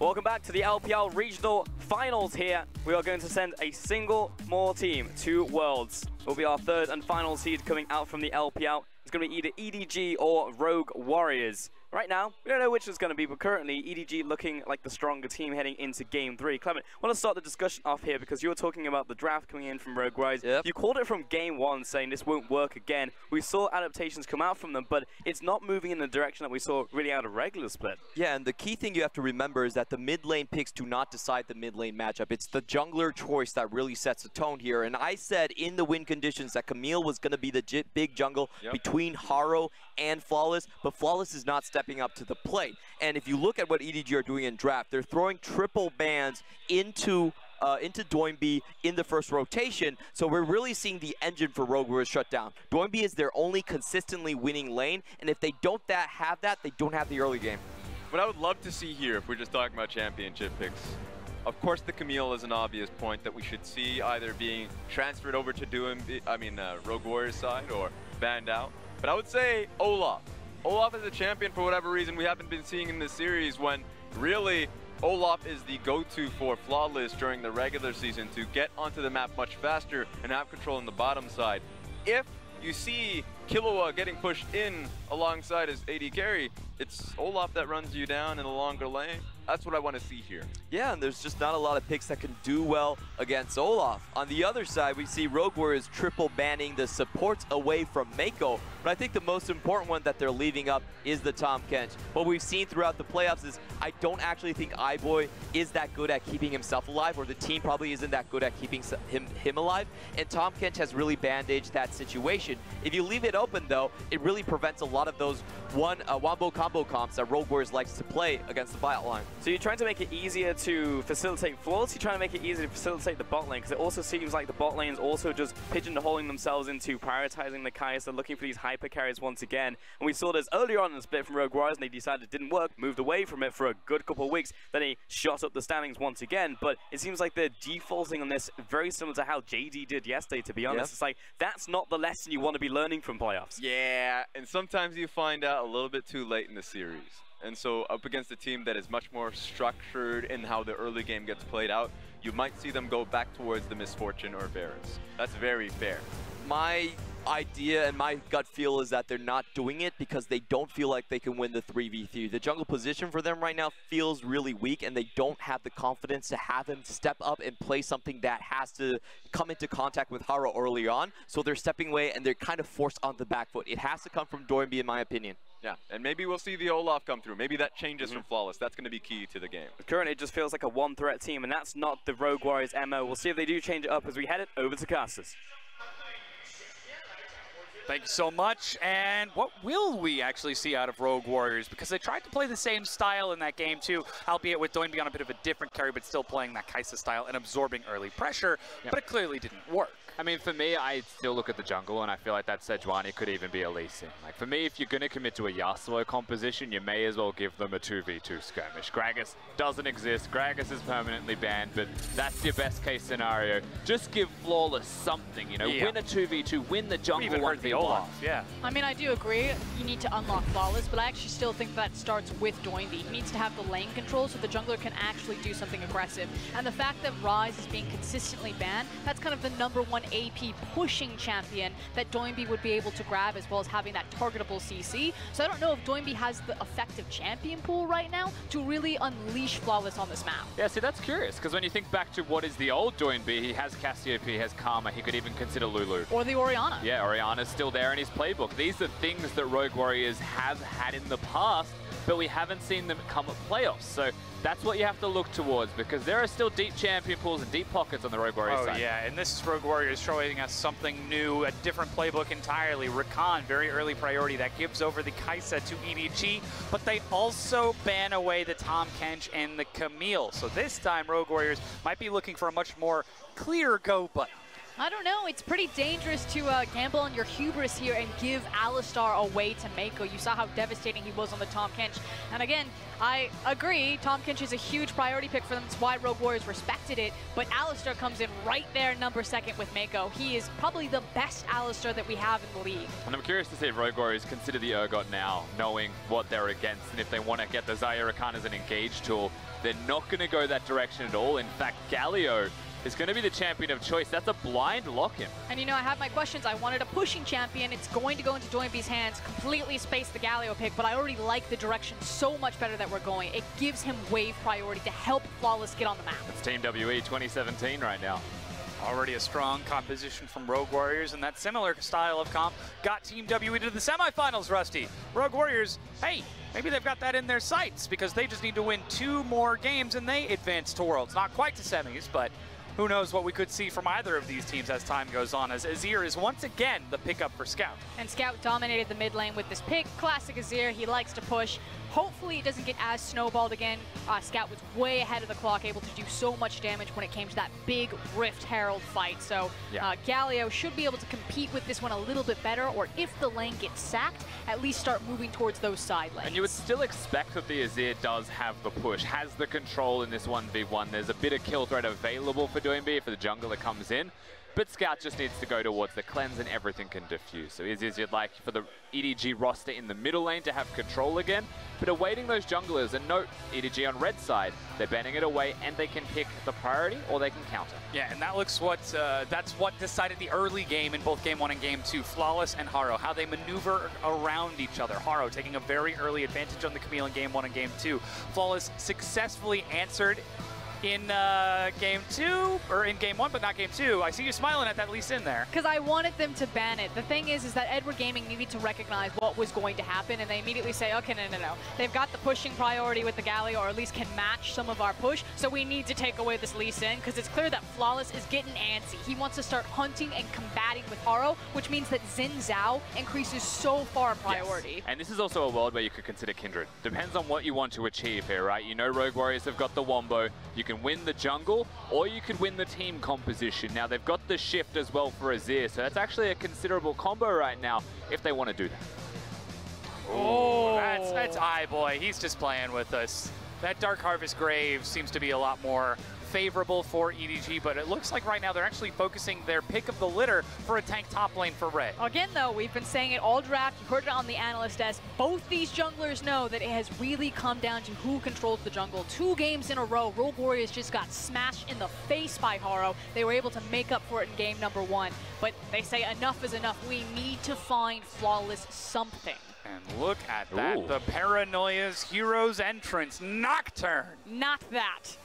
Welcome back to the LPL Regional Finals here. We are going to send a single more team to Worlds. It will be our third and final seed coming out from the LPL. It's going to be either EDG or Rogue Warriors. Right now, we don't know which it's going to be, but currently EDG looking like the stronger team heading into Game 3. Clement, I want to start the discussion off here because you were talking about the draft coming in from Rogue Warriors. Yep. You called it from Game 1 saying this won't work again. We saw adaptations come out from them, but it's not moving in the direction that we saw really out of regular split. Yeah, and the key thing you have to remember is that the mid lane picks do not decide the mid lane matchup. It's the jungler choice that really sets the tone here. And I said in the win conditions that Camille was going to be the big jungle between Haro and Flawless, but Flawless is not stepping up to the plate. And if you look at what EDG are doing in draft, they're throwing triple bans into Doinby in the first rotation, so we're really seeing the engine for Rogue Warriors shut down. Doinby is their only consistently winning lane, and if they don't have that, they don't have the early game. What I would love to see here, if we're just talking about championship picks, of course the Camille is an obvious point that we should see either being transferred over to Rogue Warriors side or banned out. But I would say Olaf. Olaf is a champion for whatever reason we haven't been seeing in this series, when really Olaf is the go-to for Flawless during the regular season to get onto the map much faster and have control on the bottom side. If you see Killua getting pushed in alongside his AD carry, it's Olaf that runs you down in the longer lane. That's what I want to see here. Yeah, and there's just not a lot of picks that can do well against Olaf. On the other side, we see Rogue Warriors triple banning the supports away from Mako. But I think the most important one that they're leaving up is the Tahm Kench. What we've seen throughout the playoffs is I don't actually think iBoy is that good at keeping himself alive, or the team probably isn't that good at keeping him alive. And Tahm Kench has really bandaged that situation. If you leave it open, though, it really prevents a lot of those wombo combo comps that Rogue Warriors likes to play against the bot line. So you're trying to make it easier to facilitate Flawless, you're trying to make it easier to facilitate the bot lane, because it also seems like the bot lane is also just pigeonholing themselves into prioritizing the Kai'Sa, looking for these hyper carries once again. And we saw this earlier on in the split from Rogue Warriors, and they decided it didn't work, moved away from it for a good couple of weeks, then they shot up the standings once again. But it seems like they're defaulting on this very similar to how JD did yesterday, to be honest. Yep. It's like, that's not the lesson you want to be learning from playoffs. Yeah, and sometimes you find out a little bit too late in the series. And so up against a team that is much more structured in how the early game gets played out, you might see them go back towards the Misfortune or Varus. That's very fair. My idea and my gut feel is that they're not doing it because they don't feel like they can win the 3v3. The jungle position for them right now feels really weak, and they don't have the confidence to have him step up and play something that has to come into contact with Haro early on. So they're stepping away and they're kind of forced on the back foot. It has to come from Doinby, in my opinion. Yeah, and maybe we'll see the Olaf come through. Maybe that changes from Flawless. That's going to be key to the game. Currently, it just feels like a one-threat team, and that's not the Rogue Warriors' MO. We'll see if they do change it up as we head it over to Cassis. Thank you so much. And what will we actually see out of Rogue Warriors? Because they tried to play the same style in that game too, albeit with Doinby on a bit of a different carry, but still playing that Kai'Sa style and absorbing early pressure, but it clearly didn't work. I mean, for me, I still look at the jungle, and I feel like that Sejuani could even be a Lee Sin. Like, for me, if you're going to commit to a Yasuo composition, you may as well give them a 2v2 skirmish. Gragas doesn't exist. Gragas is permanently banned, but that's your best case scenario. Just give Flawless something, you know, win a 2v2, win the jungle 1v1. Yeah. I mean, I do agree. You need to unlock Flawless, but I actually still think that starts with Doinby. He needs to have the lane control so the jungler can actually do something aggressive. And the fact that Ryze is being consistently banned, that's kind of the #1 AP pushing champion that Doinby would be able to grab, as well as having that targetable CC. So I don't know if Doinby has the effective champion pool right now to really unleash Flawless on this map. Yeah, see, that's curious, because when you think back to what is the old Doinby, he has Cassiopeia, he has Karma, he could even consider Lulu. Or the Orianna. Yeah, Orianna's still there in his playbook. These are things that Rogue Warriors have had in the past, but we haven't seen them come at playoffs. So that's what you have to look towards, because there are still deep champion pools and deep pockets on the Rogue Warriors side. Oh yeah, and this is Rogue Warriors showing us something new, a different playbook entirely. Rakan, very early priority, that gives over the Kai'Sa to EDG, but they also ban away the Tahm Kench and the Camille. So this time Rogue Warriors might be looking for a much more clear go button. I don't know. It's pretty dangerous to gamble on your hubris here and give Alistar away to Mako. You saw how devastating he was on the Tahm Kench. And again, I agree, Tahm Kench is a huge priority pick for them. That's why Rogue Warriors respected it. But Alistar comes in right there, number 2 with Mako. He is probably the best Alistar that we have in the league. And I'm curious to see if Rogue Warriors consider the Urgot now, knowing what they're against. And if they want to get the Xayah Rakan as an engage tool, they're not going to go that direction at all. In fact, Galio is going to be the champion of choice. That's a blind lock-in. And you know, I have my questions. I wanted a pushing champion. It's going to go into Doinby's hands, completely space the Galio pick, but I already like the direction so much better that we're going. It gives him wave priority to help Flawless get on the map. It's Team WE 2017 right now. Already a strong composition from Rogue Warriors, and that similar style of comp got Team WE to the semifinals, Rusty. Rogue Warriors, hey, maybe they've got that in their sights because they just need to win 2 more games and they advance to Worlds. Not quite to semis, but who knows what we could see from either of these teams as time goes on, as Azir is once again the pickup for Scout. And Scout dominated the mid lane with this pick. Classic Azir, he likes to push. Hopefully it doesn't get as snowballed again. Scout was way ahead of the clock, able to do so much damage when it came to that big Rift Herald fight. So Galio should be able to compete with this one a little bit better, or if the lane gets sacked, at least start moving towards those side lanes. And you would still expect that the Azir does have the push, has the control in this 1v1. There's a bit of kill threat available for Doinby if the jungler comes in. But Scout just needs to go towards the cleanse and everything can diffuse. So is you'd like for the EDG roster in the middle lane to have control again, but awaiting those junglers. And note, EDG on red side, they're banning it away and they can pick the priority or they can counter. Yeah, and that looks that's what decided the early game in both Game 1 and Game 2. Flawless and Haro, how they maneuver around each other. Haro taking a very early advantage on the Camille in Game 1 and Game 2. Flawless successfully answered in Game 2, or in Game 1, but not Game 2. I see you smiling at that Lee Sin there. Because I wanted them to ban it. The thing is that Edward Gaming needed to recognize what was going to happen, and they immediately say, okay, no. They've got the pushing priority with the Galio, or at least can match some of our push, so we need to take away this Lee Sin, because it's clear that Flawless is getting antsy. He wants to start hunting and combating with Haro, which means that Xin Zhao increases so far in priority. Yes. And this is also a world where you could consider Kindred. Depends on what you want to achieve here, right? You know Rogue Warriors have got the Wombo. You can win the jungle, or you could win the team composition. Now, they've got the shift as well for Azir, so that's actually a considerable combo right now if they want to do that. Oh, that's iBoy. He's just playing with us. That Dark Harvest Grave seems to be a lot more favorable for EDG, but it looks like right now they're actually focusing their pick of the litter for a tank top lane for Red. Again, though, we've been saying it all draft. You heard it on the analyst desk. Both these junglers know that it has really come down to who controls the jungle. 2 games in a row, Rogue Warriors just got smashed in the face by Haro. They were able to make up for it in game number 1, but they say enough is enough. We need to find Flawless something. And look at that, the Paranoia's Heroes entrance, Nocturne. Not that.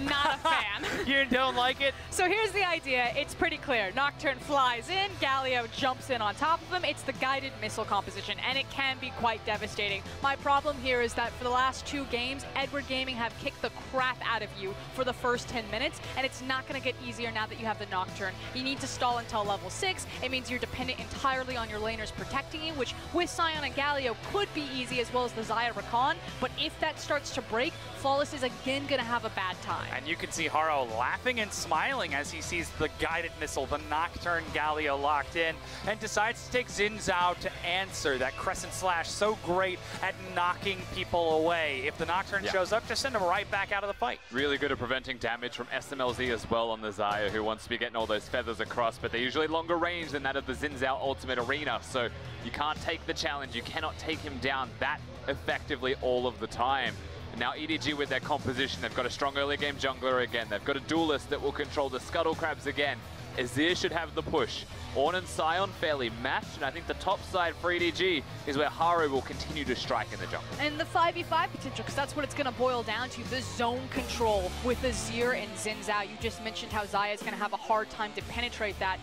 Not a fan. You don't like it? So here's the idea. It's pretty clear. Nocturne flies in, Galio jumps in on top of him. It's the guided missile composition, and it can be quite devastating. My problem here is that for the last 2 games, Edward Gaming have kicked the crap out of you for the first 10 minutes, and it's not going to get easier now that you have the Nocturne. You need to stall until level 6. It means you're dependent entirely on your laners protecting you, which with Sion and Galio could be easy, as well as the Xayah Rakan, but if that starts to break, Flawless is again going to have a bad time. And you can see Haro laughing and smiling as he sees the guided missile, the Nocturne Galio locked in, and decides to take Xin Zhao to answer that Crescent Slash, so great at knocking people away. If the Nocturne shows up, just send him right back out of the fight. Really good at preventing damage from SMLZ as well on the Xayah, who wants to be getting all those feathers across, but they're usually longer range than that of the Xin Zhao Ultimate Arena, so you can't take the challenge, you cannot take him down that effectively all of the time. Now EDG with their composition, they've got a strong early game jungler again. They've got a duelist that will control the Scuttle Crabs again. Azir should have the push. Ornn and Sion fairly matched, and I think the top side for EDG is where Haro will continue to strike in the jungle. And the 5v5 potential, because that's what it's going to boil down to, the zone control with Azir and Xin Zhao. You just mentioned how Xayah is going to have a hard time to penetrate that.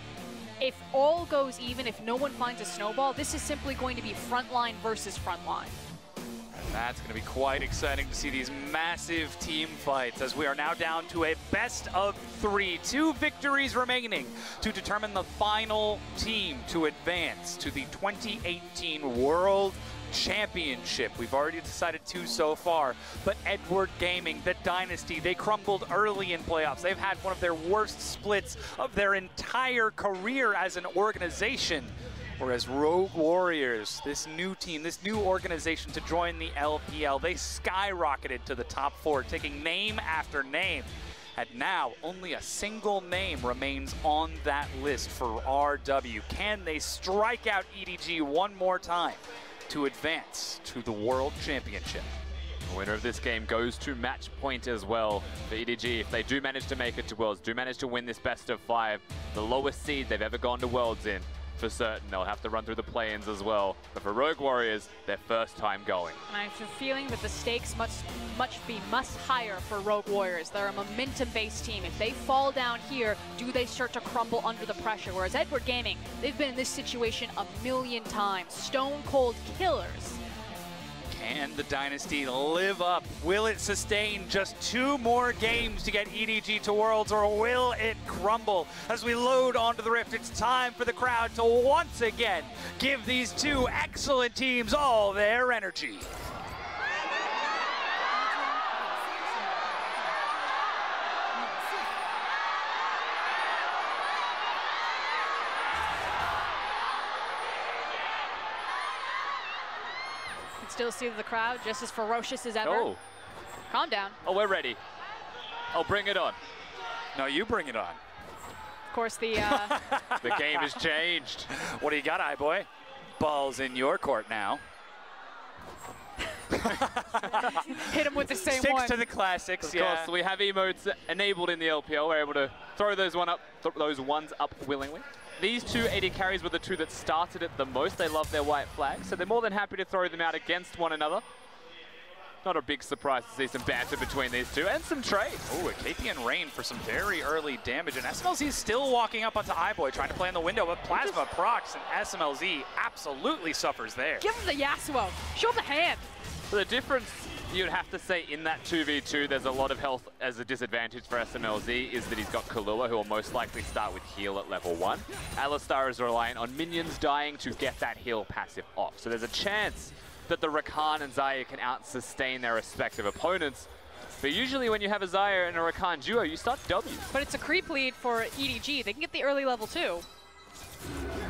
If all goes even, if no one finds a snowball, this is simply going to be frontline versus frontline. That's going to be quite exciting to see these massive team fights, as we are now down to a best of 3. 2 victories remaining to determine the final team to advance to the 2018 World Championship. We've already decided 2 so far, but Edward Gaming, the Dynasty, they crumbled early in playoffs. They've had one of their worst splits of their entire career as an organization. Whereas Rogue Warriors, this new team, this new organization to join the LPL, they skyrocketed to the top 4, taking name after name. And now, only a single name remains on that list for RW. Can they strike out EDG one more time to advance to the World Championship? The winner of this game goes to match point as well for EDG. If they do manage to make it to Worlds, do manage to win this best of 5, the lowest seed they've ever gone to Worlds in, for certain. They'll have to run through the play-ins as well. But for Rogue Warriors, their first time going. And I have a feeling that the stakes must be much higher for Rogue Warriors. They're a momentum-based team. If they fall down here, do they start to crumble under the pressure? Whereas Edward Gaming, they've been in this situation a million times. Stone cold killers. Can the Dynasty live up? Will it sustain just 2 more games to get EDG to Worlds, or will it crumble? As we load onto the Rift, it's time for the crowd to once again give these 2 excellent teams all their energy. Still see the crowd just as ferocious as ever. Oh. Calm down. Oh, we're ready. Oh, bring it on. No, you bring it on. Of course, the The game has changed. What do you got, iBoy? Ball's in your court now. hit him with the same Sticks one. to the classics, Of course, we have emotes enabled in the LPL. We're able to throw those ones up willingly. These 2 AD carries were the 2 that started it the most. They love their white flags, so they're more than happy to throw them out against one another. Not a big surprise to see some banter between these 2 and some trades. Oh, a KPN Rain for some very early damage, and SMLZ is still walking up onto iBoy, trying to play in the window, but Plasma procs, and SMLZ absolutely suffers there. Give him the Yasuo. Show him the hand. So the difference, you'd have to say, in that 2v2, there's a lot of health as a disadvantage for SMLZ, is that he's got Kalua, who will most likely start with heal at level 1. Alistar is reliant on minions dying to get that heal passive off. So there's a chance that the Rakan and Xayah can out-sustain their respective opponents. But usually when you have a Xayah and a Rakan duo, you start W. But it's a creep lead for EDG. They can get the early level too.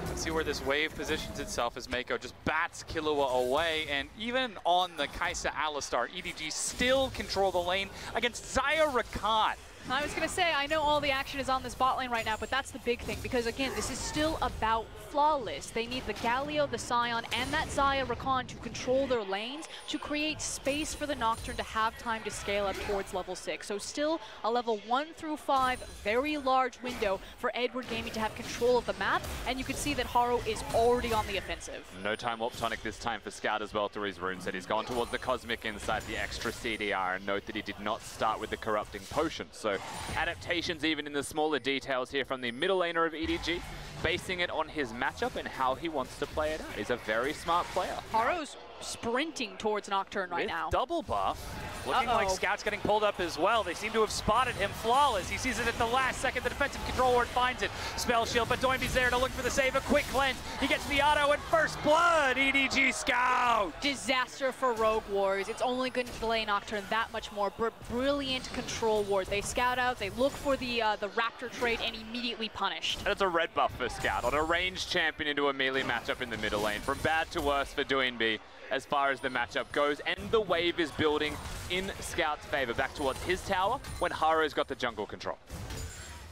Let's see where this wave positions itself as Mako just bats Killua away, and even on the Kai'Sa Alistar, EDG still control the lane against Xayah Rakan. I was going to say, I know all the action is on this bot lane right now, but that's the big thing, because again, this is still about flawless. They need the Galio, the Scion, and that Xayah Rakan to control their lanes, to create space for the Nocturne to have time to scale up towards level 6. So still a level 1 through 5, very large window for Edward Gaming to have control of the map, and you can see that Haro is already on the offensive. No time warp tonic this time for Scout as well through his rune set. He's gone towards the Cosmic inside the extra CDR, and note that he did not start with the Corrupting Potion. So adaptations even in the smaller details here from the middle laner of EDG, basing it on his matchup and how he wants to play it out. He's a very smart player. Haro's sprinting towards Nocturne right now. Double buff. Looking like Scout's getting pulled up as well. They seem to have spotted him flawless. He sees it at the last second. The defensive control ward finds it. Spell shield, but Doinby's there to look for the save. A quick cleanse. He gets the auto and first blood. EDG Scout. Disaster for Rogue Warriors. It's only going to delay Nocturne that much more. Brilliant control ward. They scout out, they look for the Raptor trade, and immediately punished. And it's a red buff for Scout on a ranged champion into a melee matchup in the middle lane. From bad to worse for Doinby as far as the matchup goes, and the wave is building in Scout's favor back towards his tower when Haro's got the jungle control.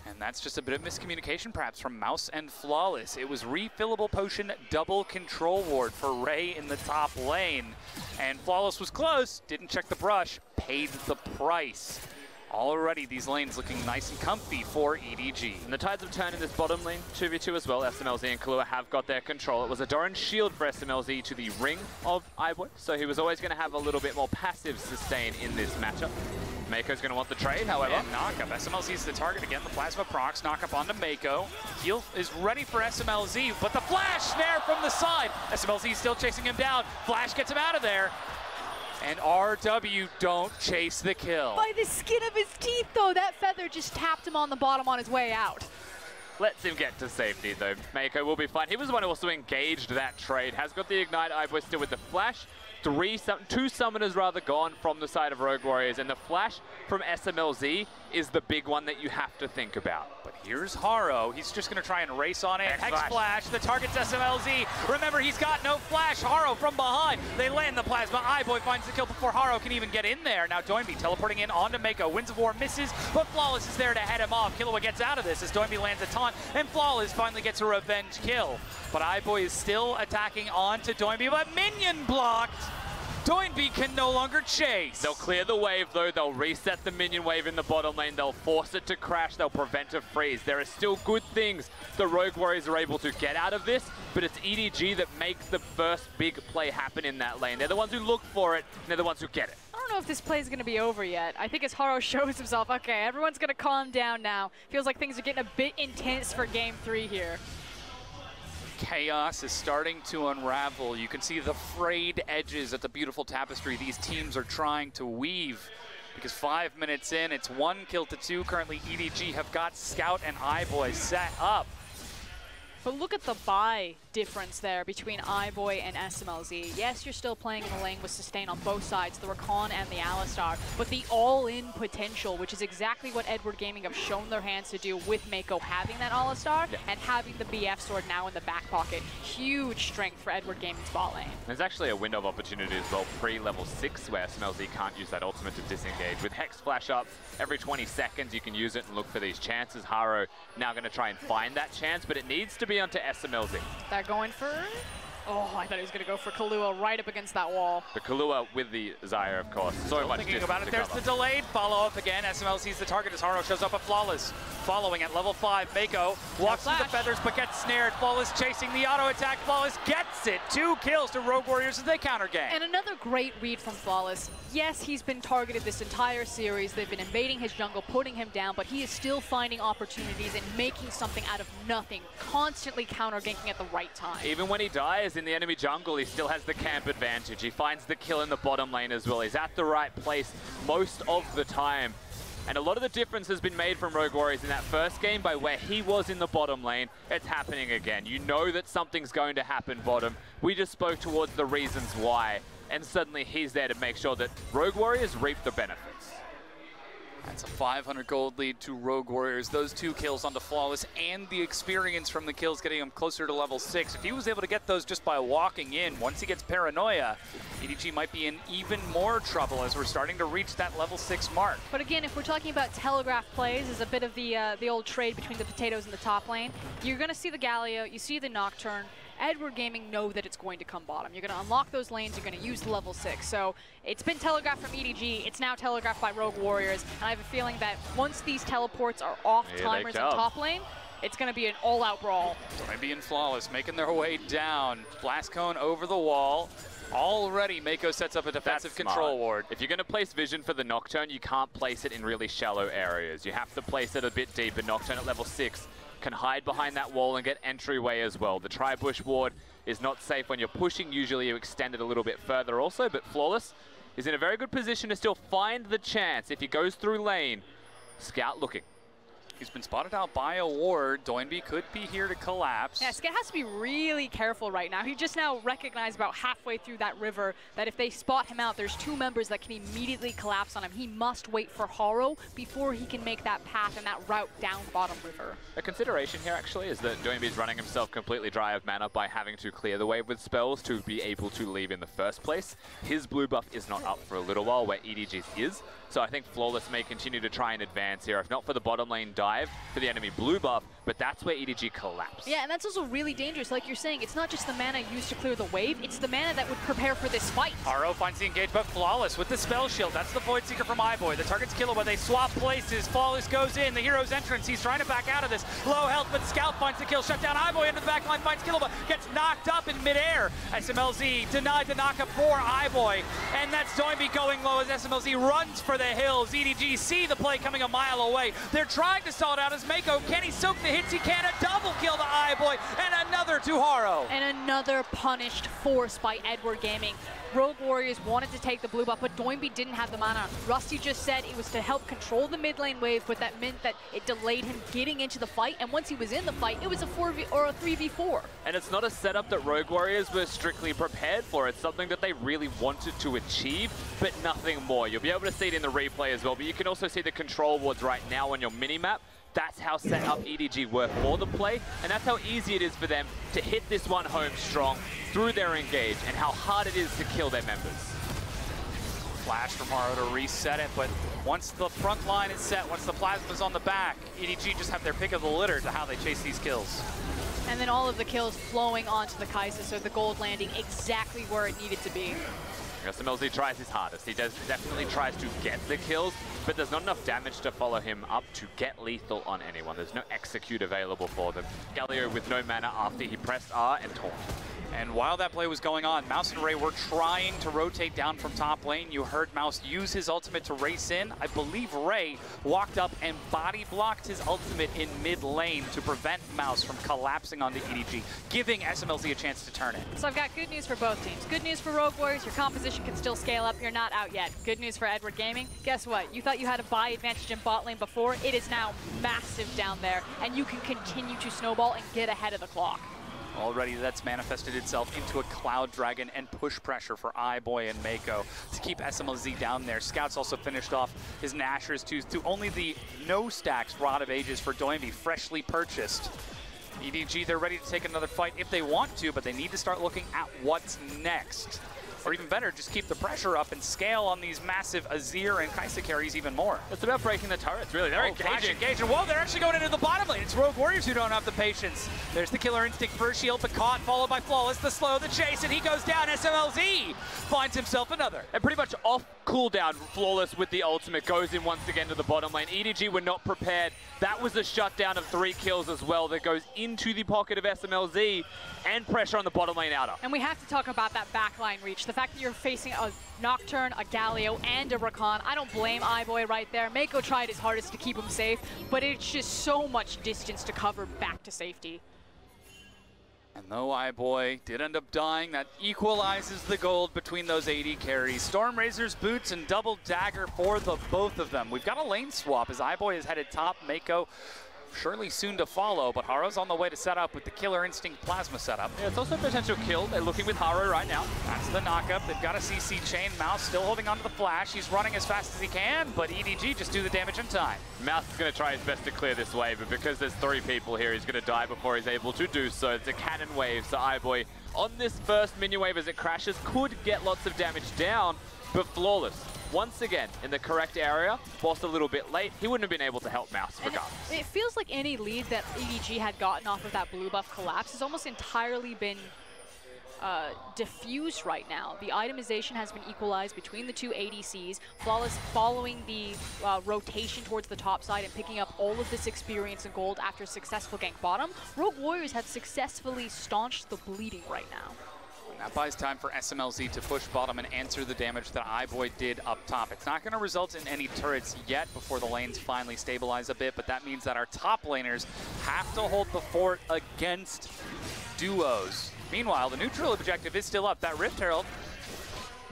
And that's just a bit of miscommunication perhaps from Mouse and Flawless. It was refillable potion, double control ward for Ray in the top lane. And Flawless was close, didn't check the brush, paid the price. Already these lanes looking nice and comfy for EDG. And the tides have turned in this bottom lane, 2v2 as well. SMLZ and Kalua have got their control. It was a Doran shield for SMLZ to the ring of iBoy, so he was always going to have a little bit more passive sustain in this matchup. Mako's going to want the trade, however. And knockup. SMLZ's the target again. The Plasma procs, knockup onto Mako. Heal is ready for SMLZ, but the flash snare from the side. SMLZ still chasing him down. Flash gets him out of there. And RW don't chase the kill. By the skin of his teeth, though, that feather just tapped him on the bottom on his way out. Lets him get to safety, though. Mako will be fine. He was the one who also engaged that trade. Has got the Ignite. iBoy still with the flash. Two summoners rather gone from the side of Rogue Warriors, and the flash from SMLZ is the big one that you have to think about. But here's Haro. He's just going to try and race on it. Hex Flash. The target's SMLZ. Remember, he's got no flash. Haro from behind. They land the plasma. iBoy finds the kill before Haro can even get in there. Now Doinby teleporting in onto Mako. Winds of War misses, but Flawless is there to head him off. Killua gets out of this as Doinby lands a taunt, and Flawless finally gets a revenge kill. But iBoy is still attacking onto Doinby, but minion blocked. Doinby can no longer chase. They'll clear the wave, though. They'll reset the minion wave in the bottom lane. They'll force it to crash. They'll prevent a freeze. There are still good things the Rogue Warriors are able to get out of this, but it's EDG that makes the first big play happen in that lane. They're the ones who look for it, and they're the ones who get it. I don't know if this play is going to be over yet. I think as Haro shows himself, okay, everyone's going to calm down now. Feels like things are getting a bit intense for Game 3 here. Chaos is starting to unravel. You can see the frayed edges at the beautiful tapestry these teams are trying to weave. Because 5 minutes in, it's 1 kill to 2. Currently, EDG have got Scout and iBoy set up. But look at the buy difference there between iBoy and SMLZ. Yes, you're still playing in the lane with sustain on both sides, the Rakan and the Alistar, but the all-in potential, which is exactly what Edward Gaming have shown their hands to do with Mako having that Alistar and having the BF sword now in the back pocket. Huge strength for Edward Gaming's bot lane. There's actually a window of opportunity as well pre-level 6 where SMLZ can't use that ultimate to disengage. With Hex Flash up, every 20 seconds you can use it and look for these chances. Haro now going to try and find that chance, but it needs to be onto SMLZ. They're going for... Oh, I thought he was going to go for Killua right up against that wall. The Killua with the Xayah, of course. So much thinking about it. There's the delayed follow-up again. SML sees the target as Haro shows up at Flawless. Following at level 5, Mako walks through the feathers but gets snared. Flawless chasing the auto attack. Flawless gets it. 2 kills to Rogue Warriors as they counter game. And another great read from Flawless. Yes, he's been targeted this entire series. They've been invading his jungle, putting him down, but he is still finding opportunities and making something out of nothing. Constantly counter-ganking at the right time. Even when he dies in the enemy jungle, he still has the camp advantage. He finds the kill in the bottom lane as well. He's at the right place most of the time. And a lot of the difference has been made from Rogue Warriors in that first game by where he was in the bottom lane. It's happening again. You know that something's going to happen bottom. We just spoke towards the reasons why. And suddenly he's there to make sure that Rogue Warriors reap the benefits. That's a 500 gold lead to Rogue Warriors. Those 2 kills onto Flawless and the experience from the kills getting him closer to level 6. If he was able to get those just by walking in, once he gets Paranoia, EDG might be in even more trouble as we're starting to reach that level 6 mark. But again, if we're talking about telegraph plays, is a bit of the old trade between the potatoes and the top lane. You're going to see the Galio, you see the Nocturne. Edward Gaming know that it's going to come bottom. You're going to unlock those lanes, you're going to use the level 6. So it's been telegraphed from EDG, it's now telegraphed by Rogue Warriors, and I have a feeling that once these teleports are off timers in top lane, it's going to be an all-out brawl. Doinby and Flawless making their way down. Blast Cone over the wall. Already, Mako sets up a defensive control ward. If you're going to place Vision for the Nocturne, you can't place it in really shallow areas. You have to place it a bit deeper. Nocturne at level 6 can hide behind that wall and get entryway as well. The Tri-Bush ward is not safe when you're pushing. Usually you extend it a little bit further also, but Flawless is in a very good position to still find the chance if he goes through lane. Scout looking. He's been spotted out by a ward. Doinby could be here to collapse. Yeah, Scout has to be really careful right now. He just now recognized about halfway through that river that if they spot him out, there's 2 members that can immediately collapse on him. He must wait for Haro before he can make that path and that route down bottom river. A consideration here actually is that Doinby's running himself completely dry of mana by having to clear the wave with spells to be able to leave in the first place. His blue buff is not up for a little while where EDG's is. So I think Flawless may continue to try and advance here, if not for the bottom lane dive for the enemy blue buff, but that's where EDG collapsed. Yeah, and that's also really dangerous. Like you're saying, it's not just the mana used to clear the wave, it's the mana that would prepare for this fight. Haro finds the engage, but Flawless with the spell shield. That's the Void Seeker from iBoy. The target's Killua, they swap places. Flawless goes in, the hero's entrance. He's trying to back out of this. Low health, but Scout finds the kill. Shut down iBoy into the back line, finds Killua, gets knocked up in midair. SMLZ denied the knockup for iBoy, and that's Doinby going low as SMLZ runs for the hills. EDG see the play coming a mile away. They're trying to stall it out as Mako. Can he soak the hits he can. A double kill to iBoy, and another to Haro. And another punished force by Edward Gaming. Rogue Warriors wanted to take the blue buff, but Doinby didn't have the mana. Rusty just said it was to help control the mid lane wave, but that meant that it delayed him getting into the fight, and once he was in the fight, it was a 3v4. And it's not a setup that Rogue Warriors were strictly prepared for. It's something that they really wanted to achieve, but nothing more. You'll be able to see it in the replay as well, but you can also see the control wards right now on your minimap. That's how set up EDG were for the play, and that's how easy it is for them to hit this one home strong through their engage, and how hard it is to kill their members. Flash from Haro to reset it, but once the front line is set, once the plasma's on the back, EDG just have their pick of the litter to how they chase these kills. And then all of the kills flowing onto the Kai'Sa, so the gold landing exactly where it needed to be. SMLZ tries his hardest. He definitely tries to get the kills, but there's not enough damage to follow him up to get lethal on anyone. There's no execute available for them. Galio with no mana after he pressed R and taunt. And while that play was going on, Mouse and Ray were trying to rotate down from top lane. You heard Mouse use his ultimate to race in. I believe Ray walked up and body blocked his ultimate in mid lane to prevent Mouse from collapsing onto EDG, giving SMLZ a chance to turn it. So I've got good news for both teams. Good news for Rogue Warriors, your composition can still scale up. You're not out yet. Good news for Edward Gaming. Guess what? You thought you had a buy advantage in bot lane before. It is now massive down there, and you can continue to snowball and get ahead of the clock. Already that's manifested itself into a Cloud Dragon and push pressure for iBoy and Mako to keep SMLZ down there. Scouts also finished off his Nashor's Tooth to only the no stacks Rod of Ages for Doinby, freshly purchased. EDG, they're ready to take another fight if they want to, but they need to start looking at what's next. Or even better, just keep the pressure up and scale on these massive Azir and Kai'Sa carries even more. It's about breaking the turrets, really. They're engaging. Whoa, they're actually going into the bottom lane. It's Rogue Warriors who don't have the patience. There's the Killer Instinct first shield, but caught, followed by Flawless, the slow, the chase, and he goes down. SMLZ finds himself another. And pretty much off cooldown, Flawless with the ultimate goes in once again to the bottom lane. EDG were not prepared. That was a shutdown of 3 kills as well that goes into the pocket of SMLZ, and pressure on the bottom lane outer. And we have to talk about that backline reach. The fact that you're facing a Nocturne, a Galio, and a Rakan. I don't blame iBoy right there. Mako tried his hardest to keep him safe, but it's just so much distance to cover back to safety. And though iBoy did end up dying, that equalizes the gold between those AD carries. Stormrazor's boots and double dagger for the both of them. We've got a lane swap as iBoy is headed top. Mako surely soon to follow, but Haro's on the way to set up with the Killer Instinct Plasma setup. Yeah, it's also a potential kill. They're looking with Haro right now. That's the knockup. They've got a CC chain. Mouse still holding onto the flash. He's running as fast as he can, but EDG just do the damage in time. Mouse is going to try his best to clear this wave, but because there's 3 people here, he's going to die before he's able to do so. It's a cannon wave, so iBoy on this first minion wave as it crashes could get lots of damage down, but Flawless once again in the correct area, whilst a little bit late. He wouldn't have been able to help Mouse regardless. It feels like any lead that EDG had gotten off of that blue buff collapse has almost entirely been diffused right now. The itemization has been equalized between the 2 ADCs. Flawless following the rotation towards the top side and picking up all of this experience and gold after a successful gank bottom. Rogue Warriors have successfully staunched the bleeding right now. And that buys time for SMLZ to push bottom and answer the damage that iBoy did up top. It's not going to result in any turrets yet before the lanes finally stabilize a bit, but that means that our top laners have to hold the fort against duos. Meanwhile, the neutral objective is still up. That Rift Herald,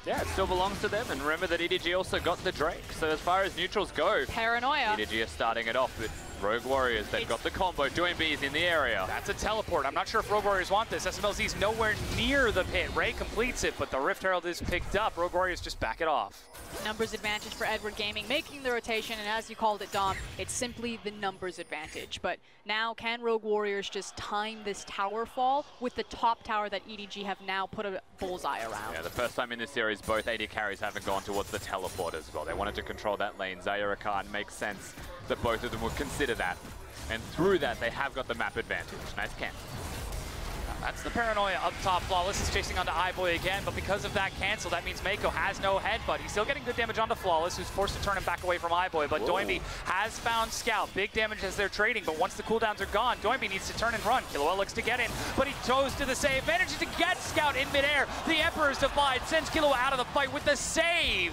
yeah, it still belongs to them. And remember that EDG also got the Drake. So as far as neutrals go, Paranoia. EDG is starting it off, but Rogue Warriors, they've got the combo. Doinby's in the area. That's a teleport. I'm not sure if Rogue Warriors want this. SMLZ's nowhere near the pit. Ray completes it, but the Rift Herald is picked up. Rogue Warriors just back it off. Numbers advantage for Edward Gaming, making the rotation, and as you called it, Dom, it's simply the numbers advantage. But now, can Rogue Warriors just time this tower fall with the top tower that EDG have now put a bullseye around? Yeah, the first time in this series, both AD carries haven't gone towards the teleport as well. They wanted to control that lane. Zaya Rakan makes sense that both of them would consider that. And through that, they have got the map advantage. Nice cancel. That's the Paranoia up top. Flawless is chasing onto iBoy again, but because of that cancel, that means Mako has no headbutt. He's still getting good damage onto Flawless, who's forced to turn him back away from iBoy, but Doinby has found Scout. Big damage as they're trading, but once the cooldowns are gone, Doinby needs to turn and run. Killua looks to get in, but he goes to the save. Manages to get Scout in midair. The Emperor's Divide sends Killua out of the fight with the save.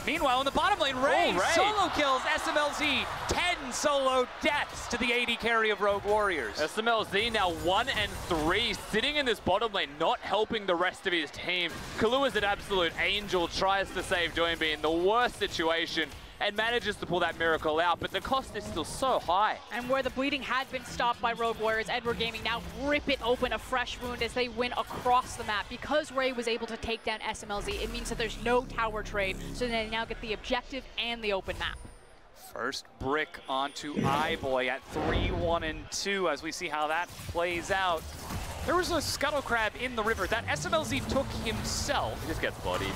Meanwhile, in the bottom lane, Ray solo kills SMLZ 10 and solo deaths to the AD carry of Rogue Warriors. SMLZ now 1 and 3, sitting in this bottom lane, not helping the rest of his team. Kalua's an absolute angel, tries to save Doinby in the worst situation, and manages to pull that miracle out, but the cost is still so high. And where the bleeding had been stopped by Rogue Warriors, Edward Gaming now rip it open a fresh wound as they win across the map. Because Ray was able to take down SMLZ, it means that there's no tower trade, so they now get the objective and the open map. First brick onto iBoy at 3-1-2 as we see how that plays out. There was a Scuttle Crab in the river that SMLZ took himself. He just gets bodied.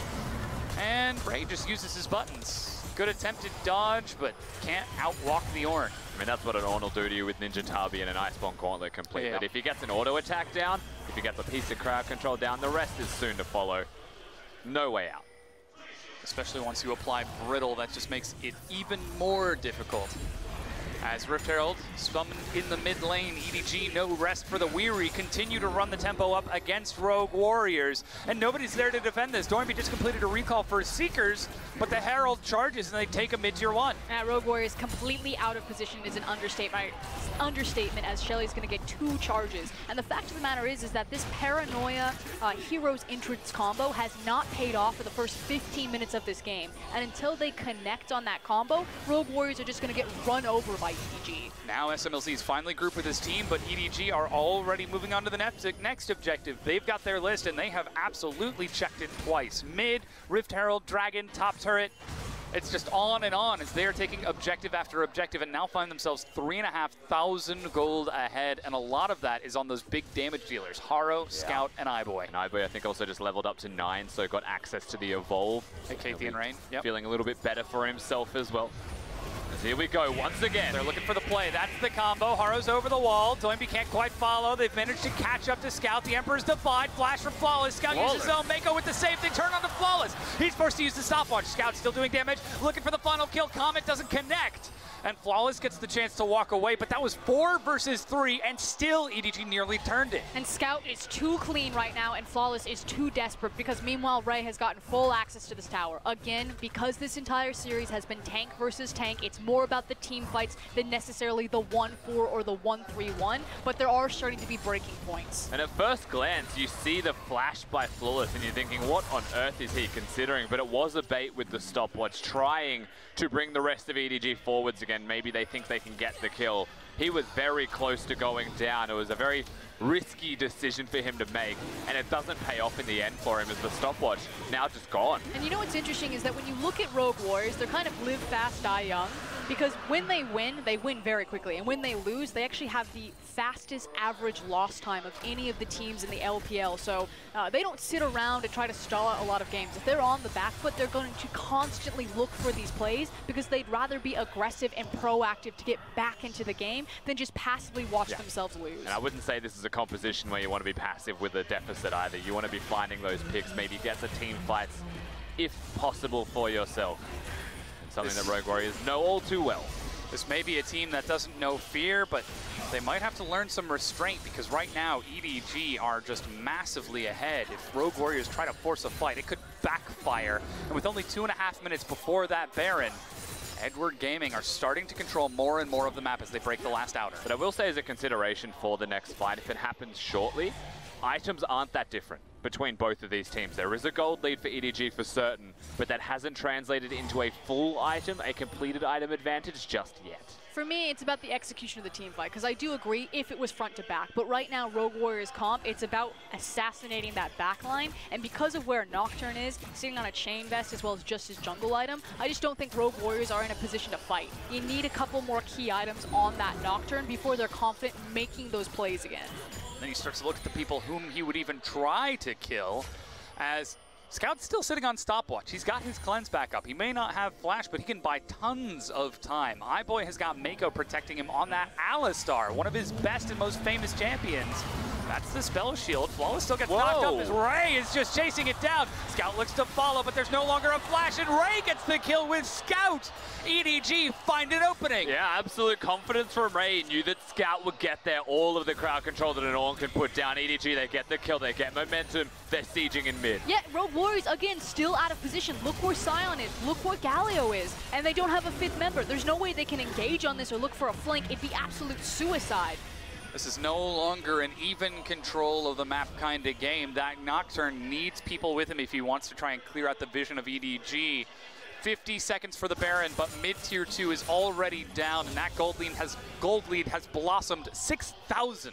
And Ray just uses his buttons. Good attempted dodge, but can't outwalk the Ornn. I mean, that's what an Ornn will do to you with Ninja Tabi and an Iceborne Gauntlet complete. Yeah. But if he gets an auto attack down, if he gets a piece of crowd control down, the rest is soon to follow. No way out. Especially once you apply Brittle, that just makes it even more difficult. As Rift Herald summoned in the mid lane, EDG, no rest for the weary, continue to run the tempo up against Rogue Warriors, and nobody's there to defend this. Doinby just completed a recall for Seekers, but the Herald charges and they take a mid-tier 1. Rogue Warriors completely out of position is an understatement as Shelly's going to get 2 charges. And the fact of the matter is that this Paranoia Heroes entrance combo has not paid off for the first 15 minutes of this game. And until they connect on that combo, Rogue Warriors are just going to get run over by EDG. Now SMLZ's finally grouped with his team, but EDG are already moving on to the next objective. They've got their list, and they have absolutely checked it twice. Mid, Rift Herald, Dragon, top turret. It's just on and on as they're taking objective after objective and now find themselves 3,500 gold ahead, and a lot of that is on those big damage dealers, Haro, Scout, and iBoy. And iBoy, I think, also just leveled up to 9, so got access to the Evolve. Hey, Kathian Rain. Yep. Feeling a little bit better for himself as well. Here we go, once again. They're looking for the play. That's the combo. Haro's over the wall. Doinby can't quite follow. They've managed to catch up to Scout. The Emperor's Divide. Flash from Flawless. Scout uses his own. Mako with the save. They turn on to Flawless. He's forced to use the stopwatch. Scout still doing damage. Looking for the final kill. Comet doesn't connect. And Flawless gets the chance to walk away, but that was 4 versus 3, and still EDG nearly turned it. And Scout is too clean right now, and Flawless is too desperate, because meanwhile Ray has gotten full access to this tower. Again, because this entire series has been tank versus tank, it's more about the team fights than necessarily the 1-4 or the 1-3-1, but there are starting to be breaking points. And at first glance, you see the flash by Flawless, and you're thinking, what on earth is he considering? But it was a bait with the stopwatch, trying to bring the rest of EDG forwards again. Maybe they think they can get the kill. He was very close to going down. It was a very risky decision for him to make, and it doesn't pay off in the end for him as the stopwatch now just gone. And you know what's interesting is that when you look at Rogue Warriors, they're kind of live fast, die young, because when they win very quickly, and when they lose, they actually have the fastest average loss time of any of the teams in the LPL. So they don't sit around and try to stall out a lot of games. If they're on the back foot, they're going to constantly look for these plays because they'd rather be aggressive and proactive to get back into the game than just passively watch themselves lose. And I wouldn't say this is a composition where you want to be passive with a deficit either. You want to be finding those picks, maybe get the team fights, if possible, for yourself. And something that Rogue Warriors know all too well. This may be a team that doesn't know fear, but they might have to learn some restraint because right now EDG are just massively ahead. If Rogue Warriors try to force a fight, it could backfire. And with only 2.5 minutes before that Baron, Edward Gaming are starting to control more and more of the map as they break the last outer. But I will say as a consideration for the next fight, if it happens shortly, items aren't that different between both of these teams. There is a gold lead for EDG for certain, but that hasn't translated into a full item, a completed item advantage just yet. For me, it's about the execution of the team fight, because I do agree if it was front to back, but right now Rogue Warriors comp, it's about assassinating that backline, and because of where Nocturne is, sitting on a chain vest as well as just his jungle item, I just don't think Rogue Warriors are in a position to fight. You need a couple more key items on that Nocturne before they're confident making those plays again. Then he starts to look at the people whom he would even try to kill, as Scout's still sitting on stopwatch. He's got his cleanse back up. He may not have flash, but he can buy tons of time. iBoy has got Mako protecting him on that Alistar, one of his best and most famous champions. That's the spell shield. Flawless still gets knocked up as Ray is just chasing it down. Scout looks to follow, but there's no longer a flash, and Ray gets the kill with Scout. EDG find an opening. Yeah, absolute confidence from Ray. He knew that Scout would get there. All of the crowd control that Norn can put down. EDG, they get the kill, they get momentum. They're sieging in mid. Yeah, Rogue Warriors, again, still out of position. Look where Sion is. Look where Galio is. And they don't have a 5th member. There's no way they can engage on this or look for a flank. It'd be absolute suicide. This is no longer an even control of the map kind of game. That Nocturne needs people with him if he wants to try and clear out the vision of EDG. 50 seconds for the Baron, but mid-tier 2 is already down, and that gold lead has blossomed 6,000.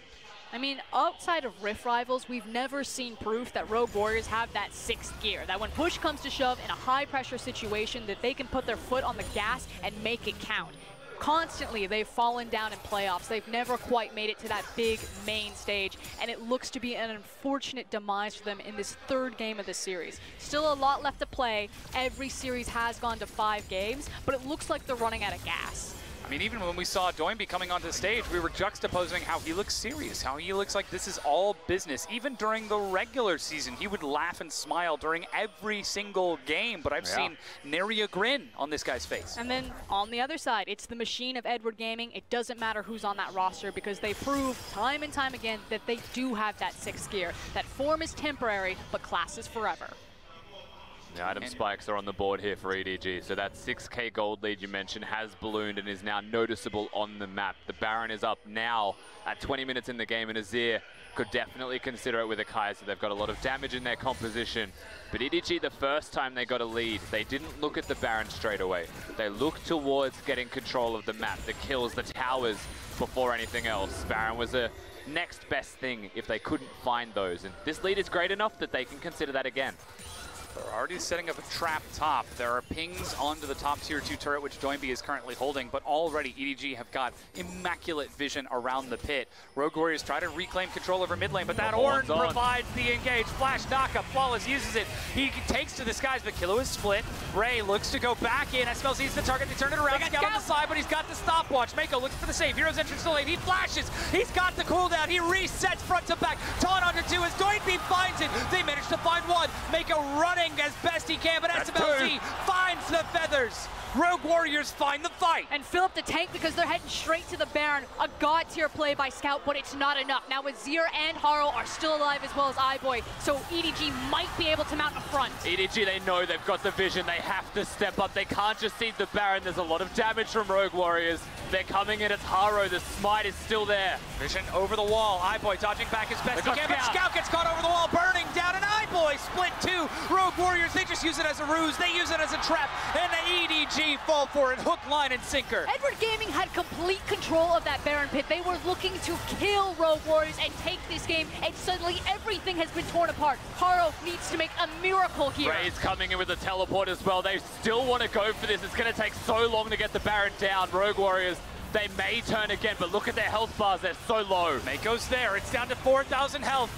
I mean, outside of Rift Rivals, we've never seen proof that Rogue Warriors have that 6th gear. That when push comes to shove in a high-pressure situation, that they can put their foot on the gas and make it count. Constantly, they've fallen down in playoffs. They've never quite made it to that big main stage, and it looks to be an unfortunate demise for them in this 3rd game of the series. Still a lot left to play. Every series has gone to 5 games, but it looks like they're running out of gas. I mean, even when we saw Doinby coming onto stage, we were juxtaposing how he looks serious, how he looks like this is all business. Even during the regular season, he would laugh and smile during every single game, but I've seen nary a grin on this guy's face. And then on the other side, it's the machine of Edward Gaming. It doesn't matter who's on that roster because they prove time and time again that they do have that 6th gear. That form is temporary, but class is forever. The item spikes are on the board here for EDG. So that 6K gold lead you mentioned has ballooned and is now noticeable on the map. The Baron is up now at 20 minutes in the game, and Azir could definitely consider it with a Kaiser. They've got a lot of damage in their composition. But EDG, the first time they got a lead, they didn't look at the Baron straight away. They looked towards getting control of the map, the kills, the towers, before anything else. Baron was a next best thing if they couldn't find those. And this lead is great enough that they can consider that again. They're already setting up a trap top. There are pings onto the top tier 2 turret, which Doinby is currently holding, but already EDG have got immaculate vision around the pit. Rogue Warriors try to reclaim control over mid lane, but that Ornn provides the engage. Flash knockup, Flawless uses it. He takes to the skies, but Kilo is split. Ray looks to go back in. SML sees the target, they turn it around. Scout on the side, but he's got the stopwatch. Mako looks for the save. Hero's entrance delayed. He flashes. He's got the cooldown. He resets front to back. Taunt under 2 as Doinby finds it. They manage to find 1. Mako running as best he can, but SMLZ finds the feathers. Rogue Warriors find the fight. And fill up the tank because they're heading straight to the Baron. A god tier play by Scout, but it's not enough. Now Azir and Haro are still alive as well as iBoy, so EDG might be able to mount a front. EDG, they know they've got the vision. They have to step up. They can't just cede the Baron. There's a lot of damage from Rogue Warriors. They're coming in as Haro. The smite is still there. Vision over the wall. iBoy dodging back as best he can, but Scout gets caught over the wall, burning down, and iBoy split 2. Rogue Warriors, they just use it as a ruse. They use it as a trap, and the EDG fall for it. Hook, line, and sinker. Edward Gaming had complete control of that Baron pit. They were looking to kill Rogue Warriors and take this game, and suddenly everything has been torn apart. Haro needs to make a miracle here. Ray's coming in with a teleport as well. They still want to go for this. It's going to take so long to get the Baron down. Rogue Warriors, they may turn again, but look at their health bars. They're so low. Mako's there. It's down to 4,000 health.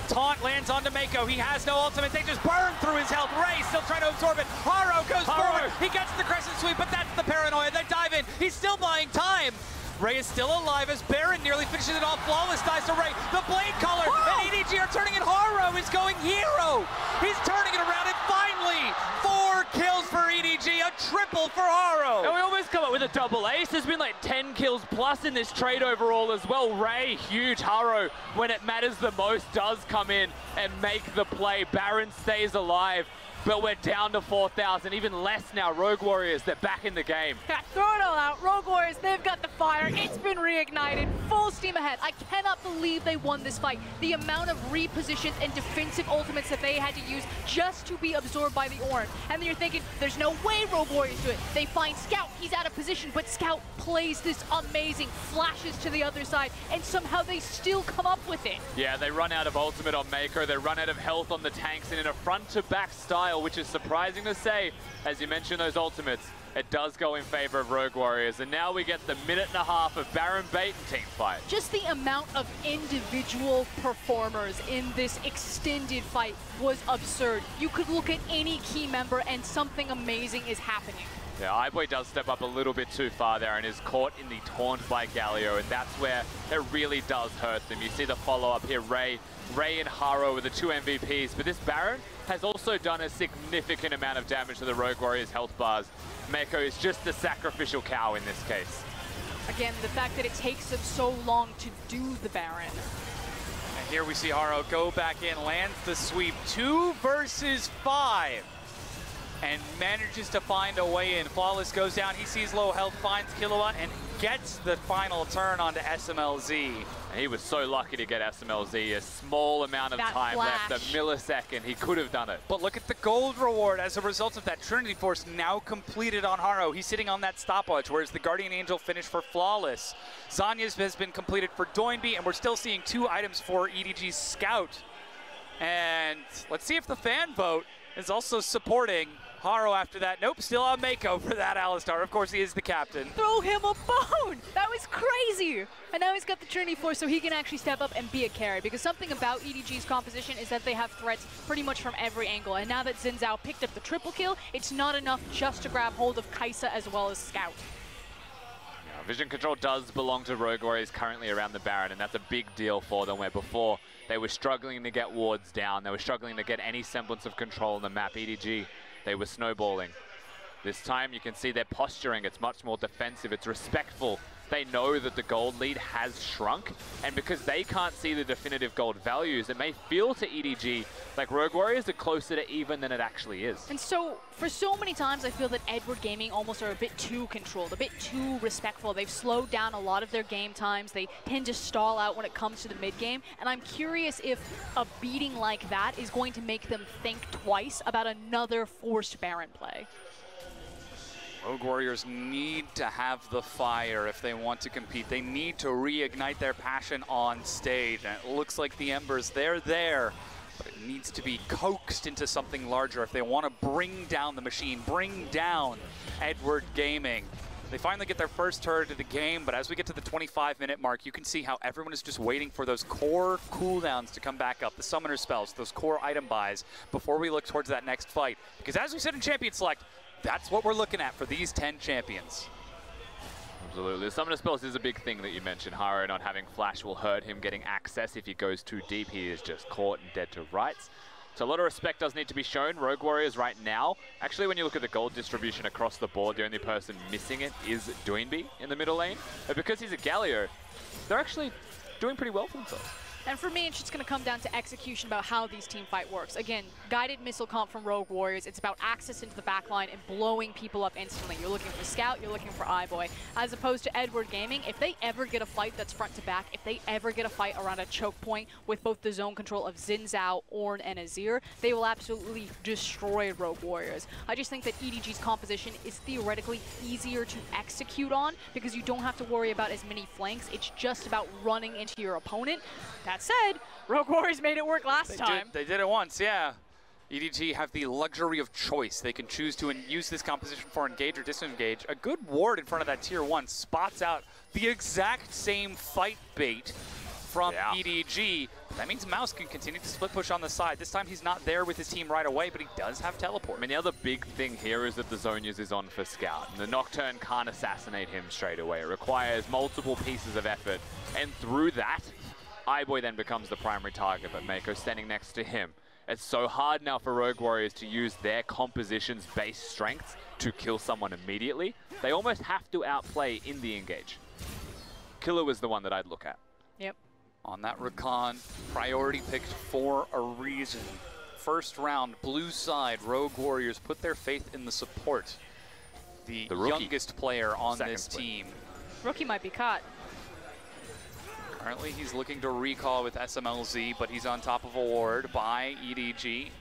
Taunt lands onto Mako. He has no ultimate. They just burn through his health. Ray still trying to absorb it. Haro goes forward. He gets the crescent sweep, but that's the paranoia. They dive in. He's still buying time. Ray is still alive as Baron nearly finishes it off. Flawless dies to Ray. The blade color and EDG are turning it. Haro is going hero. He's turning it around, and finally 4 kills for EDG, a triple for Haro. And we almost come up with a double ace. There's been like 10 kills plus in this trade overall as well. Ray, huge. Haro, when it matters the most, does come in and make the play. Baron stays alive. But we're down to 4,000, even less now. Rogue Warriors, they're back in the game. Yeah, throw it all out. Rogue Warriors, they've got the fire. It's been reignited. Full steam ahead. I cannot believe they won this fight. The amount of repositions and defensive ultimates that they had to use just to be absorbed by the Ornn. And then you're thinking, there's no way Rogue Warriors do it. They find Scout. He's out of position, but Scout plays this amazing, flashes to the other side, and somehow they still come up with it. Yeah, they run out of ultimate on Mako. They run out of health on the tanks, and in a front-to-back style, which is surprising to say, as you mentioned those ultimates, it does go in favor of Rogue Warriors. And now we get the 1.5 minutes of Baron bait and team fight. Just the amount of individual performers in this extended fight was absurd. You could look at any key member and something amazing is happening. Yeah, iBoy does step up a little bit too far there and is caught in the taunt by Galio, and that's where it really does hurt them. You see the follow-up here, Ray and Haro are the 2 MVPs, but this Baron has also done a significant amount of damage to the Rogue Warriors' health bars. Mako is just the sacrificial cow in this case. Again, the fact that it takes them so long to do the Baron. And here we see Haro go back in, lands the sweep, 2 versus 5. And manages to find a way in. Flawless goes down, he sees low health, finds Killua, and gets the final turn onto SMLZ. He was so lucky to get SMLZ, a small amount of time left, a millisecond, he could have done it. But look at the gold reward as a result of that Trinity Force now completed on Haro. He's sitting on that stopwatch, whereas the Guardian Angel finished for Flawless. Zanya's has been completed for Doinby, and we're still seeing 2 items for EDG's Scout. And let's see if the fan vote is also supporting Haro after that. Nope, still on Mako for that Alistar. Of course, he is the captain. Throw him a bone! That was crazy! And now he's got the Trinity Force so he can actually step up and be a carry. Because something about EDG's composition is that they have threats pretty much from every angle. And now that Xin Zhao picked up the triple kill, it's not enough just to grab hold of Kai'Sa as well as Scout. Yeah, vision control does belong to Rogue Warriors currently around the Baron, and that's a big deal for them, where before they were struggling to get wards down. They were struggling to get any semblance of control on the map. EDG, they were snowballing. This time you can see their posturing, it's much more defensive, it's respectful. They know that the gold lead has shrunk, and because they can't see the definitive gold values, it may feel to EDG like Rogue Warriors are closer to even than it actually is. And so, for so many times, I feel that Edward Gaming almost are a bit too controlled, a bit too respectful. They've slowed down a lot of their game times. They tend to stall out when it comes to the mid game, and I'm curious if a beating like that is going to make them think twice about another forced Baron play. Rogue Warriors need to have the fire if they want to compete. They need to reignite their passion on stage. And it looks like the embers, they're there, but it needs to be coaxed into something larger if they want to bring down the machine, bring down Edward Gaming. They finally get their first turret of the game, but as we get to the 25-minute mark, you can see how everyone is just waiting for those core cooldowns to come back up, the summoner spells, those core item buys, before we look towards that next fight. Because as we said in Champion Select, that's what we're looking at for these 10 champions. Absolutely. The summoner spells is a big thing that you mentioned. Haro not having flash will hurt him getting access. If he goes too deep, he is just caught and dead to rights. So a lot of respect does need to be shown. Rogue Warriors right now, actually when you look at the gold distribution across the board, the only person missing it is Doinby in the middle lane. But because he's a Galio, they're actually doing pretty well for themselves. And for me, it's just going to come down to execution about how these team fight works. Again, guided missile comp from Rogue Warriors. It's about access into the backline and blowing people up instantly. You're looking for Scout, you're looking for iBoy. As opposed to Edward Gaming, if they ever get a fight that's front to back, if they ever get a fight around a choke point with both the zone control of Xin Zhao, Ornn, and Azir, they will absolutely destroy Rogue Warriors. I just think that EDG's composition is theoretically easier to execute on because you don't have to worry about as many flanks. It's just about running into your opponent. That said, Rogue Warriors made it work last time. They did it once, yeah. EDG have the luxury of choice. They can choose to use this composition for engage or disengage. A good ward in front of that tier 1 spots out the exact same fight bait from EDG. That means Mouse can continue to split push on the side. This time he's not there with his team right away, but he does have teleport. I mean, the other big thing here is that the Zonius is on for Scout. And the Nocturne can't assassinate him straight away. It requires multiple pieces of effort. And through that, iBoy then becomes the primary target, but Mako standing next to him. It's so hard now for Rogue Warriors to use their composition's base strengths to kill someone immediately. They almost have to outplay in the engage. Killer was the one that I'd look at. Yep. On that recon, priority picked for a reason. First round, blue side, Rogue Warriors put their faith in the support. The youngest player on this team. Rookie might be caught. Currently, he's looking to recall with SMLZ, but he's on top of a ward by EDG.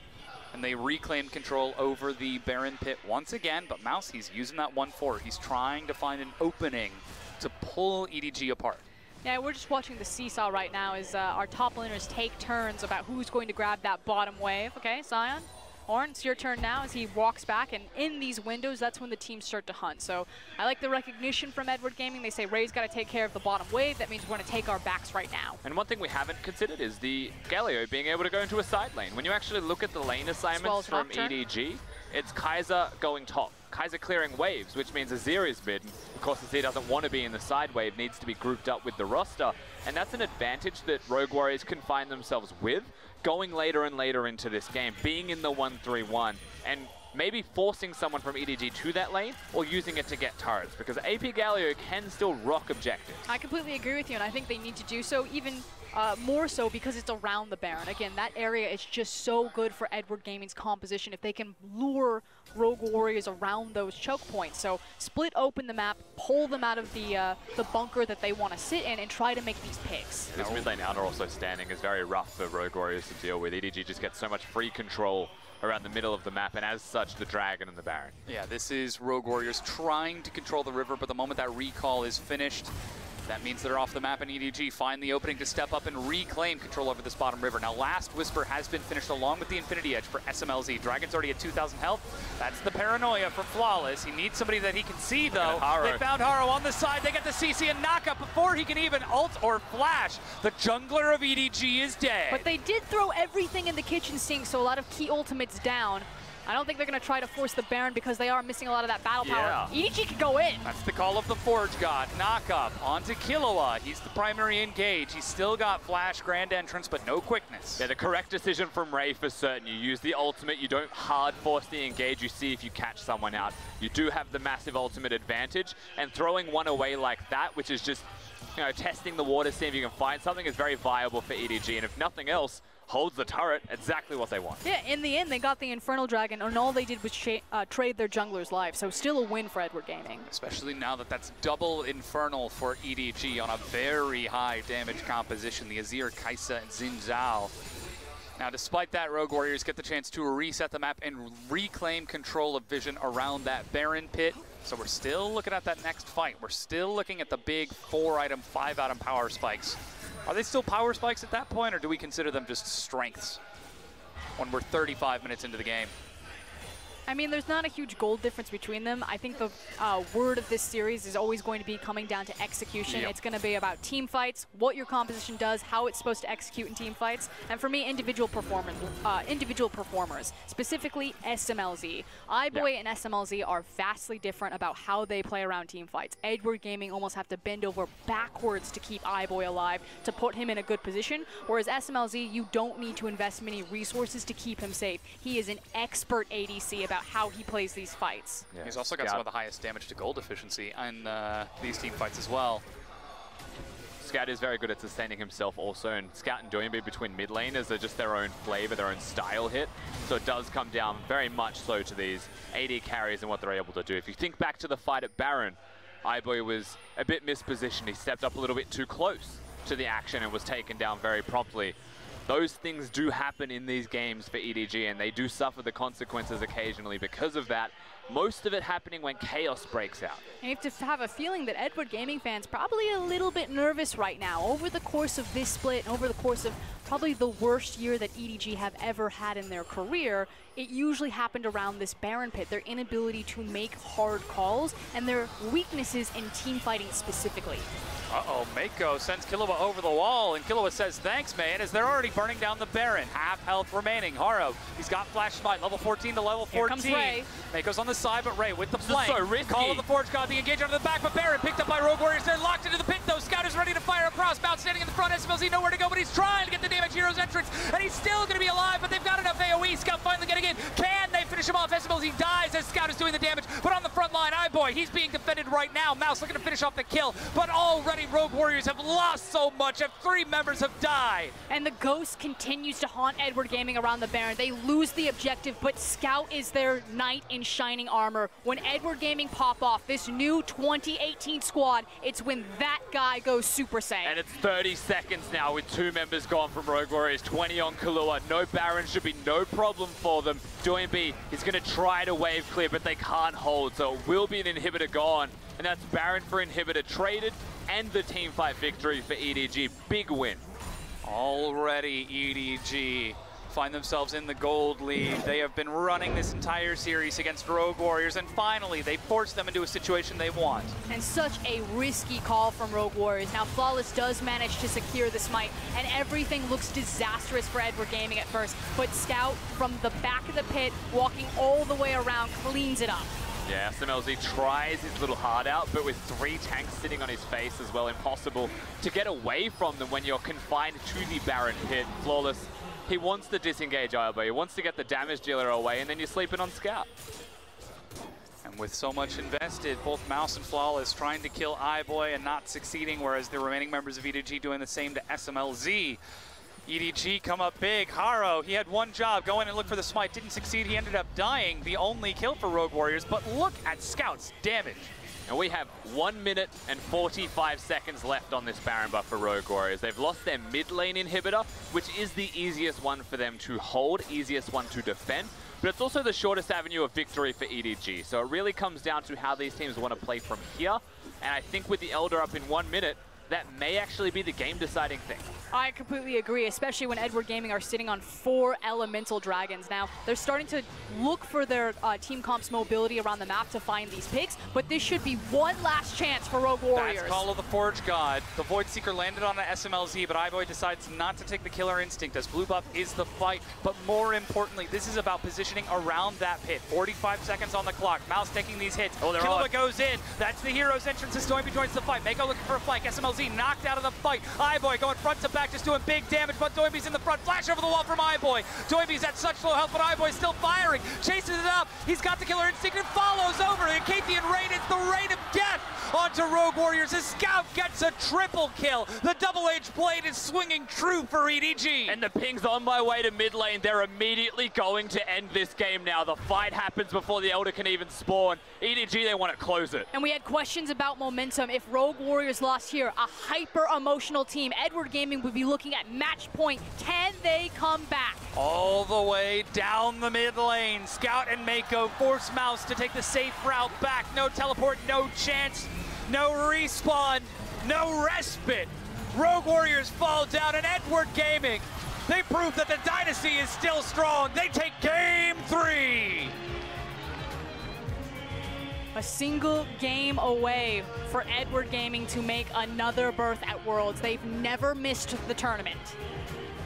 And they reclaim control over the Baron pit once again, but Mouse, he's using that 1-4. He's trying to find an opening to pull EDG apart. Yeah, we're just watching the seesaw right now as our top laners take turns about who's going to grab that bottom wave. Okay, Zion, Ornn, it's your turn now as he walks back, and in these windows, that's when the teams start to hunt. So I like the recognition from Edward Gaming. They say Ray's got to take care of the bottom wave. That means we're going to take our backs right now. And one thing we haven't considered is the Galio being able to go into a side lane. When you actually look at the lane assignments from EDG, it's Kai'Sa going top. Kaiser clearing waves, which means Azir is mid. Of course, Azir doesn't want to be in the side wave, needs to be grouped up with the roster. And that's an advantage that Rogue Warriors can find themselves with, going later and later into this game, being in the 1-3-1, and maybe forcing someone from EDG to that lane or using it to get turrets, because AP Galio can still rock objectives. I completely agree with you, and I think they need to do so even more so because it's around the Baron. Again, that area is just so good for Edward Gaming's composition if they can lure Rogue Warriors around those choke points. So split open the map, pull them out of the bunker that they want to sit in, and try to make these picks. This mid lane Elder also standing is very rough for Rogue Warriors to deal with. EDG just gets so much free control around the middle of the map, and as such, the Dragon and the Baron. Yeah, this is Rogue Warriors trying to control the river, but the moment that recall is finished, that means they're off the map, and EDG find the opening to step up and reclaim control over this bottom river. Now, Last Whisper has been finished along with the Infinity Edge for SMLZ. Dragon's already at 2,000 health. That's the paranoia for Flawless. He needs somebody that he can see, though. They found Haro on the side. They get the CC and knock up before he can even ult or flash. The jungler of EDG is dead. But they did throw everything in the kitchen sink, so a lot of key ultimates down. I don't think they're going to try to force the Baron because they are missing a lot of that battle power. EDG could go in. That's the call of the Forge God. Knock up onto Killua. He's the primary engage. He's still got flash, grand entrance, but no quickness. Yeah, the correct decision from Ray for certain. You use the ultimate. You don't hard force the engage. You see if you catch someone out. You do have the massive ultimate advantage, and throwing one away like that, which is just, you know, testing the water, seeing if you can find something, is very viable for EDG. And if nothing else, holds the turret, exactly what they want. Yeah, in the end, they got the Infernal Dragon, and all they did was trade their jungler's life, so still a win for Edward Gaming. Especially now that that's double Infernal for EDG on a very high damage composition, the Azir, Kai'Sa, and Xin Zhao. Now, despite that, Rogue Warriors get the chance to reset the map and reclaim control of vision around that Baron pit. So we're still looking at that next fight. We're still looking at the big 4-item, 5-item power spikes. Are they still power spikes at that point, or do we consider them just strengths when we're 35 minutes into the game? I mean, there's not a huge gold difference between them. I think the word of this series is always going to be coming down to execution. It's going to be about team fights, what your composition does, how it's supposed to execute in team fights, and for me, individual performers, specifically SMLZ. iBoy and SMLZ are vastly different about how they play around team fights. Edward Gaming almost have to bend over backwards to keep iBoy alive, to put him in a good position, whereas SMLZ, you don't need to invest many resources to keep him safe. He is an expert ADC about how he plays these fights. Yeah. He's also got some of the highest damage to gold efficiency in these team fights as well. Scout is very good at sustaining himself also, and Scout and Doinby between mid laners are just their own flavor, their own style hit. So it does come down very much so to these AD carries and what they're able to do. If you think back to the fight at Baron, iBoy was a bit mispositioned. He stepped up a little bit too close to the action and was taken down very promptly. Those things do happen in these games for EDG, and they do suffer the consequences occasionally because of that. Most of it happening when chaos breaks out. And you have to have a feeling that Edward Gaming fans probably a little bit nervous right now. Over the course of this split, and over the course of probably the worst year that EDG have ever had in their career, it usually happened around this Baron pit, their inability to make hard calls, and their weaknesses in team fighting specifically. Uh-oh, Mako sends Killua over the wall, and Killua says, thanks, man, as they're already burning down the Baron. Half health remaining. Haro, he's got Flash Smite, level 14 to level 14. Here comes Ray. Mako's on the side, but Ray with the flank. So risky. Call of the Forge God, the engage out of the back, but Baron picked up by Rogue Warriors. They're locked into the pit, though. Scout is ready to fire across. Bounce standing in the front. SMLZ nowhere to go, but he's trying to get the damage hero's entrance, and he's still going to be alive, but they've got enough AoE. Scout finally getting in. Can they finish him off? SMLZ dies as Scout is doing the damage, but on the front line, iBoy, he's being defended right now. Mouse looking to finish off the kill, but already Rogue Warriors have lost so much, and 3 members have died. And the ghost continues to haunt Edward Gaming around the Baron. They lose the objective, but Scout is their knight in shining armor. When Edward Gaming pop off this new 2018 squad, it's when that guy goes Super Saiyan. And it's 30 seconds now with 2 members gone from Rogue Warriors, 20 on Killua. No Baron should be no problem for them. Doinby is going to try to wave clear, but they can't hold, so it will be an inhibitor gone. And that's Baron for inhibitor traded, and the team fight victory for EDG. Big win. Already EDG find themselves in the gold lead. They have been running this entire series against Rogue Warriors, and finally they forced them into a situation they want. And such a risky call from Rogue Warriors. Now Flawless does manage to secure the smite, and everything looks disastrous for Edward Gaming at first, but Scout from the back of the pit, walking all the way around, cleans it up. Yeah, SMLZ tries his little heart out, but with 3 tanks sitting on his face as well, impossible to get away from them when you're confined to the Baron pit. Flawless, he wants to disengage Ibo, he wants to get the damage dealer away, and then you're sleeping on Scout. And with so much invested, both Mouse and Flawless trying to kill iBoy and not succeeding, whereas the remaining members of EDG doing the same to SMLZ. EDG come up big. Haro, he had one job, go in and look for the smite. Didn't succeed, he ended up dying. The only kill for Rogue Warriors, but look at Scout's damage. And we have 1 minute and 45 seconds left on this Baron buff for Rogue Warriors. They've lost their mid lane inhibitor, which is the easiest one for them to hold, easiest one to defend. But it's also the shortest avenue of victory for EDG. So it really comes down to how these teams want to play from here. And I think with the Elder up in 1 minute, that may actually be the game-deciding thing. I completely agree, especially when Edward Gaming are sitting on 4 elemental dragons. Now, they're starting to look for their team comp's mobility around the map to find these picks, but this should be one last chance for Rogue Warriors. That's Call of the Forge God. The Void Seeker landed on an SMLZ, but iBoy decides not to take the Killer Instinct as blue buff is the fight. But more importantly, this is about positioning around that pit. 45 seconds on the clock. Mouse taking these hits. Oh, they're Killua on. goes in. That's the hero's entrance as Doinby joins the fight. Mako looking for a flank. SMLZ knocked out of the fight. iBoy going front to back, just doing big damage, but Doinby's in the front. Flash over the wall from iBoy. Doinby's at such low health, but iBoy's still firing. Chases it up. He's got the Killer Instinct and follows over. The Acathian Rain is the rain of death onto Rogue Warriors. His Scout gets a triple kill. The double-edged blade is swinging true for EDG. And the ping's on my way to mid lane. They're immediately going to end this game now. The fight happens before the Elder can even spawn. EDG, they want to close it. And we had questions about momentum. If Rogue Warriors lost here, a hyper-emotional team, Edward Gaming would be looking at match point. Can they come back? All the way down the mid lane. Scout and Mako force Mouse to take the safe route back. No teleport, no chance, no respawn, no respite. Rogue Warriors fall down, and Edward Gaming, they prove that the dynasty is still strong. They take game 3. A single game away for Edward Gaming to make another berth at Worlds. They've never missed the tournament.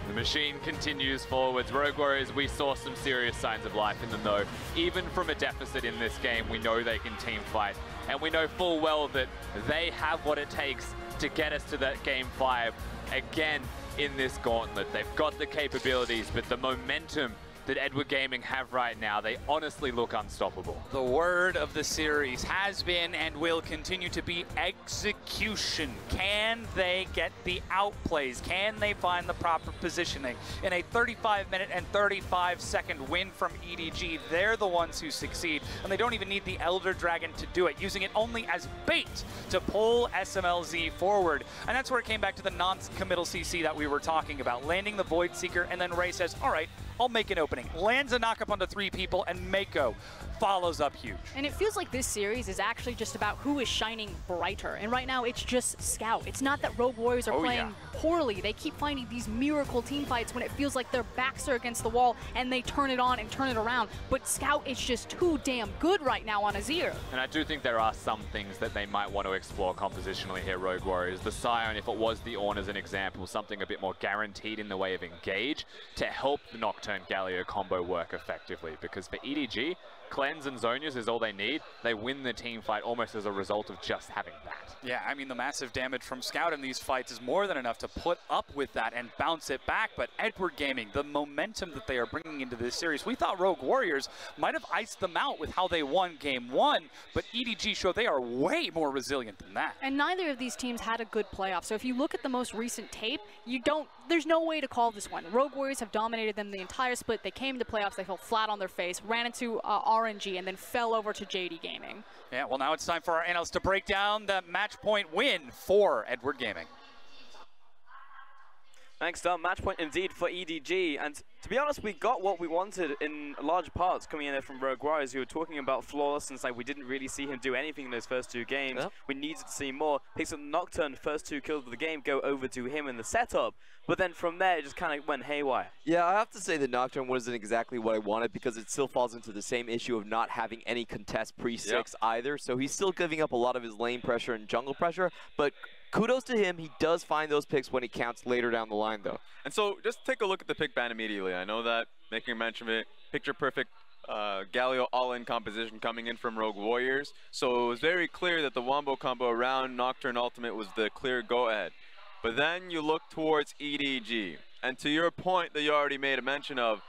The machine continues forwards. Rogue Warriors, we saw some serious signs of life in them though. Even from a deficit in this game, we know they can team fight. And we know full well that they have what it takes to get us to that game 5 again in this gauntlet. They've got the capabilities, but the momentum that Edward Gaming have right now, they honestly look unstoppable. The word of the series has been and will continue to be execution. Can they get the outplays? Can they find the proper positioning? In a 35-minute and 35-second win from EDG, they're the ones who succeed, and they don't even need the Elder Dragon to do it, using it only as bait to pull SMLZ forward. And that's where it came back to the non-committal CC that we were talking about, landing the Void Seeker, and then Ray says, all right, I'll make an opening. Lands a knock-up onto 3 people, and Mako follows up huge. And it feels like this series is actually just about who is shining brighter. And right now, it's just Scout. It's not that Rogue Warriors are playing poorly. They keep finding these miracle team fights when it feels like their backs are against the wall and they turn it on and turn it around. But Scout is just too damn good right now on Azir. And I do think there are some things that they might want to explore compositionally here, Rogue Warriors. The Scion, if it was the Ornn as an example, something a bit more guaranteed in the way of engage to help the Nocturne Galio combo work effectively. Because for EDG, Cleanse and Zonias is all they need. They win the team fight almost as a result of just having that. Yeah, I mean, the massive damage from Scout in these fights is more than enough to put up with that and bounce it back. But Edward Gaming, the momentum that they are bringing into this series, we thought Rogue Warriors might have iced them out with how they won game 1, but EDG showed they are way more resilient than that. And neither of these teams had a good playoff. So if you look at the most recent tape, there's no way to call this one. Rogue Warriors have dominated them the entire split. They came to playoffs, they fell flat on their face, ran into RNG, and then fell over to JD Gaming. Yeah, well, now it's time for our analysts to break down the match point win for Edward Gaming. Next up, match point indeed for EDG, and to be honest, we got what we wanted in large parts coming in there from Rogue Warriors, who were talking about Flawless, and it's like we didn't really see him do anything in those first 2 games. Yep. We needed to see more. Picks up Nocturne, first 2 kills of the game, go over to him in the setup, but then from there, it just kind of went haywire. Yeah, I have to say the Nocturne wasn't exactly what I wanted because it still falls into the same issue of not having any contest pre-6 either, so he's still giving up a lot of his lane pressure and jungle pressure, but kudos to him, he does find those picks when he counts later down the line, though. And so just take a look at the pick ban immediately. I know that, making a mention of it, picture perfect Galio all-in composition coming in from Rogue Warriors. So it was very clear that the Wombo combo around Nocturne Ultimate was the clear go-ahead. But then you look towards EDG. And to your point that you already made a mention of,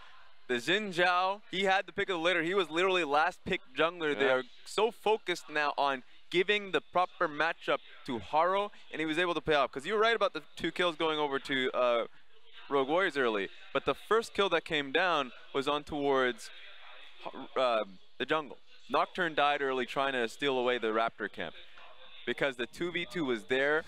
the Xin Zhao, he had the pick of the litter. He was literally last pick jungler. Yeah. They are so focused now on giving the proper matchup to Haro, and he was able to pay off. Because you were right about the 2 kills going over to Rogue Warriors early, but the first kill that came down was on towards the jungle. Nocturne died early trying to steal away the Raptor camp because the 2v2 was there,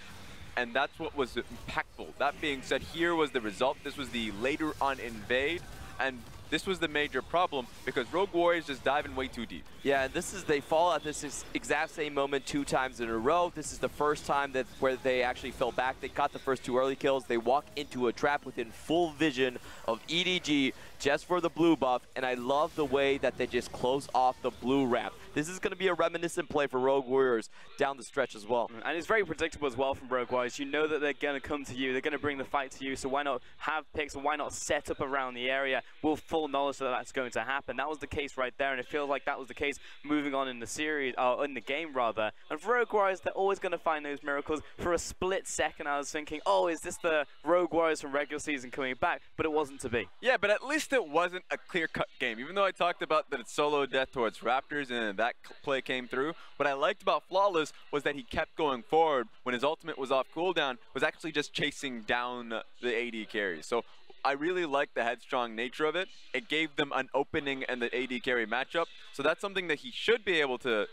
and that's what was impactful. That being said, here was the result. This was the later on invade, and this was the major problem because Rogue Warriors just dive in way too deep. Yeah, and they fall at this exact same moment 2 times in a row. This is the first time where they actually fell back. They got the first 2 early kills. They walk into a trap within full vision of EDG just for the blue buff, and I love the way that they just close off the blue ramp. This is going to be a reminiscent play for Rogue Warriors down the stretch as well. And it's very predictable as well from Rogue Warriors. You know that they're going to come to you. They're going to bring the fight to you, so why not have picks and why not set up around the area with full knowledge that that's going to happen. That was the case right there, and it feels like that was the case moving on in the series, or in the game rather. And for Rogue Warriors, they're always going to find those miracles. For a split second, I was thinking, oh, is this the Rogue Warriors from regular season coming back? But it wasn't to be. Yeah, but at least it wasn't a clear-cut game. Even though I talked about that it's solo death towards Raptors and that play came through, what I liked about Flawless was that he kept going forward when his ultimate was off cooldown, was actually just chasing down the AD carries. So I really like the headstrong nature of it. It gave them an opening and the AD carry matchup. So that's something that he should be able to,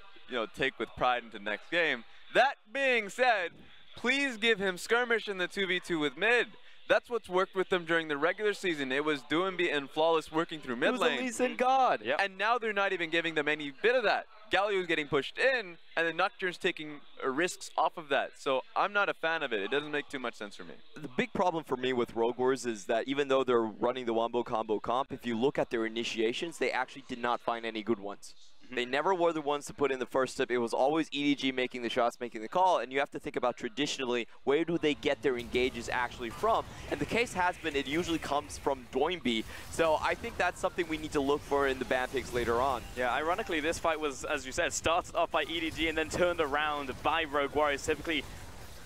take with pride into the next game. That being said, please give him skirmish in the 2v2 with mid. That's what's worked with them during the regular season. It was Doomby and Flawless working through mid lane. It was the Lee Sin God. Yep. And now they're not even giving them any bit of that. Galio's getting pushed in, and then Nocturne's taking risks off of that. So I'm not a fan of it. It doesn't make too much sense for me. The big problem for me with Rogue Warriors is that even though they're running the Wombo combo comp, if you look at their initiations, they actually did not find any good ones. They never were the ones to put in the first step. It was always EDG making the shots, making the call, and you have to think about traditionally, where do they get their engages actually from? And the case has been it usually comes from Doinby. So I think that's something we need to look for in the ban picks later on. Yeah, ironically, this fight was, as you said, started off by EDG and then turned around by Rogue Warriors. Typically,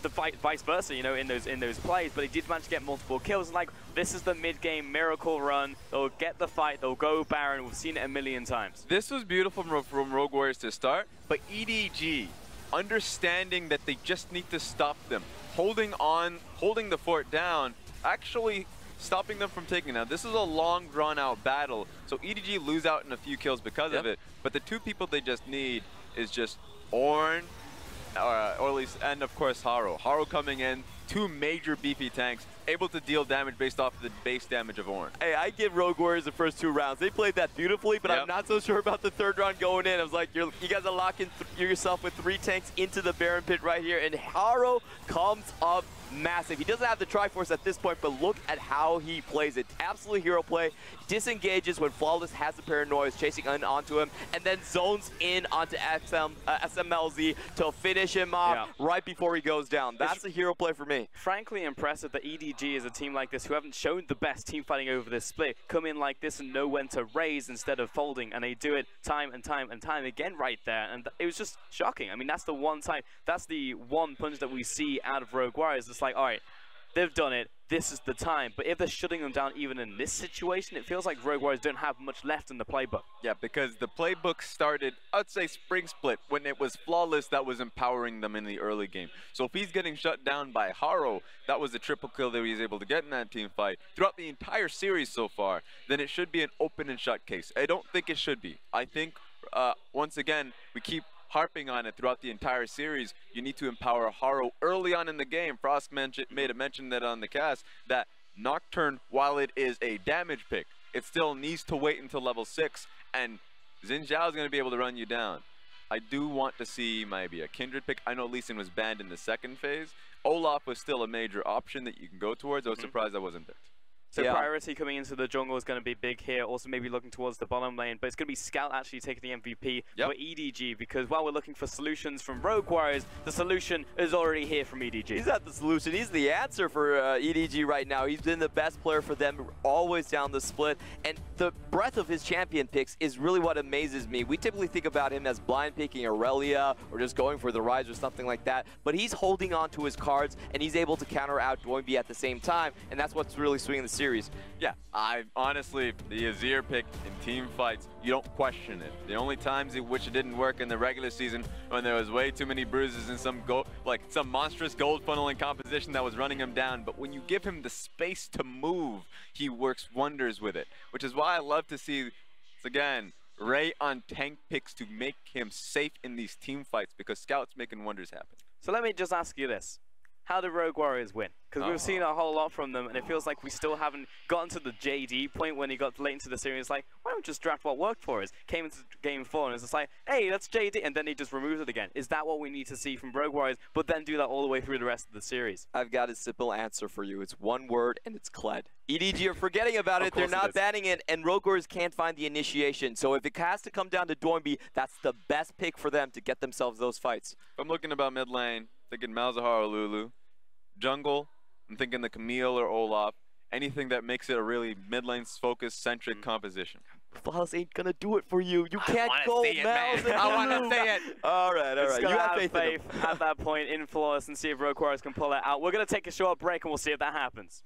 the fight vice versa, in those plays, but he did manage to get multiple kills. Like, this is the mid-game miracle run. They'll get the fight, they'll go Baron. We've seen it a million times. This was beautiful from Rogue Warriors to start, but EDG, understanding that they just need to stop them, holding the fort down, actually stopping them from taking now. This is a long, drawn-out battle, so EDG lose out in a few kills because of it, but the 2 people they just need is just Ornn, or at least, and of course Haro. Haro coming in, 2 major beefy tanks, able to deal damage based off of the base damage of Ornn. Hey, I give Rogue Warriors the first 2 rounds. They played that beautifully, but I'm not so sure about the 3rd round going in. I was like, you guys are locking yourself with 3 tanks into the Baron pit right here, and Haro comes up massive. He doesn't have the Triforce at this point, but look at how he plays it. Absolute hero play. Disengages when Flawless has the paranoia, chasing onto him, and then zones in onto SMLZ to finish him off right before he goes down. That's a hero play for me. Frankly impressive that EDG is a team like this who haven't shown the best team fighting over this split, come in like this and know when to raise instead of folding, and they do it time and time and time again right there, and it was just shocking. I mean, that's the one time, that's the one punch that we see out of Rogue Warriors. It's like, all right, they've done it, this is the time. But if they're shutting them down even in this situation, it feels like Rogue Warriors don't have much left in the playbook. Yeah, because the playbook started, I'd say Spring Split, when it was Flawless that was empowering them in the early game. So if he's getting shut down by Haro, that was the triple kill that he was able to get in that team fight throughout the entire series so far, then it should be an open and shut case. I don't think it should be. I think, once again, we keep harping on it throughout the entire series. You need to empower Haro early on in the game. Frost made a mention that on the cast, that Nocturne, while it is a damage pick, it still needs to wait until level 6, and Xin Zhao is going to be able to run you down. I do want to see maybe a Kindred pick. I know Lee Sin was banned in the 2nd phase. Olaf was still a major option that you can go towards. I was surprised that wasn't picked. So priority coming into the jungle is going to be big here. Also maybe looking towards the bottom lane. But it's going to be Scout actually taking the MVP for EDG, because while we're looking for solutions from Rogue Warriors, the solution is already here from EDG. He's not the solution. He's the answer for EDG right now. He's been the best player for them always down the split. And the breadth of his champion picks is really what amazes me. We typically think about him as blind picking Aurelia or just going for the Rise or something like that. But he's holding on to his cards, and he's able to counter out Doinby at the same time. And that's what's really swinging the series. Yeah, I honestly, the Azir pick in team fights, you don't question it. The only times in which it didn't work in the regular season, when there was way too many bruises and some monstrous gold funneling composition that was running him down. But when you give him the space to move, he works wonders with it, which is why I love to see, again, Ray on tank picks to make him safe in these team fights, because Scout's making wonders happen. So let me just ask you this. How did Rogue Warriors win? Because we've seen a whole lot from them, and it feels like we still haven't gotten to the JD point when he got late into the series. Like, why don't we just draft what worked for us? Came into game 4, and it's just like, hey, that's JD, and then he just removed it again. Is that what we need to see from Rogue Warriors, but then do that all the way through the rest of the series? I've got a simple answer for you. It's one word, and it's Kled. EDG are forgetting about it. They're not banning it, and Rogue Warriors can't find the initiation. So if it has to come down to Doinby, that's the best pick for them to get themselves those fights. I'm looking about mid lane, thinking Malzahar or Lulu. Jungle, I'm thinking the Camille or Olaf. Anything that makes it a really mid lane focused centric composition. Flawless ain't gonna do it for you. You can't go Malz. I want to see it. All right. You have faith at that point in Flawless and see if Rogue Warriors can pull that out. We're gonna take a short break and we'll see if that happens.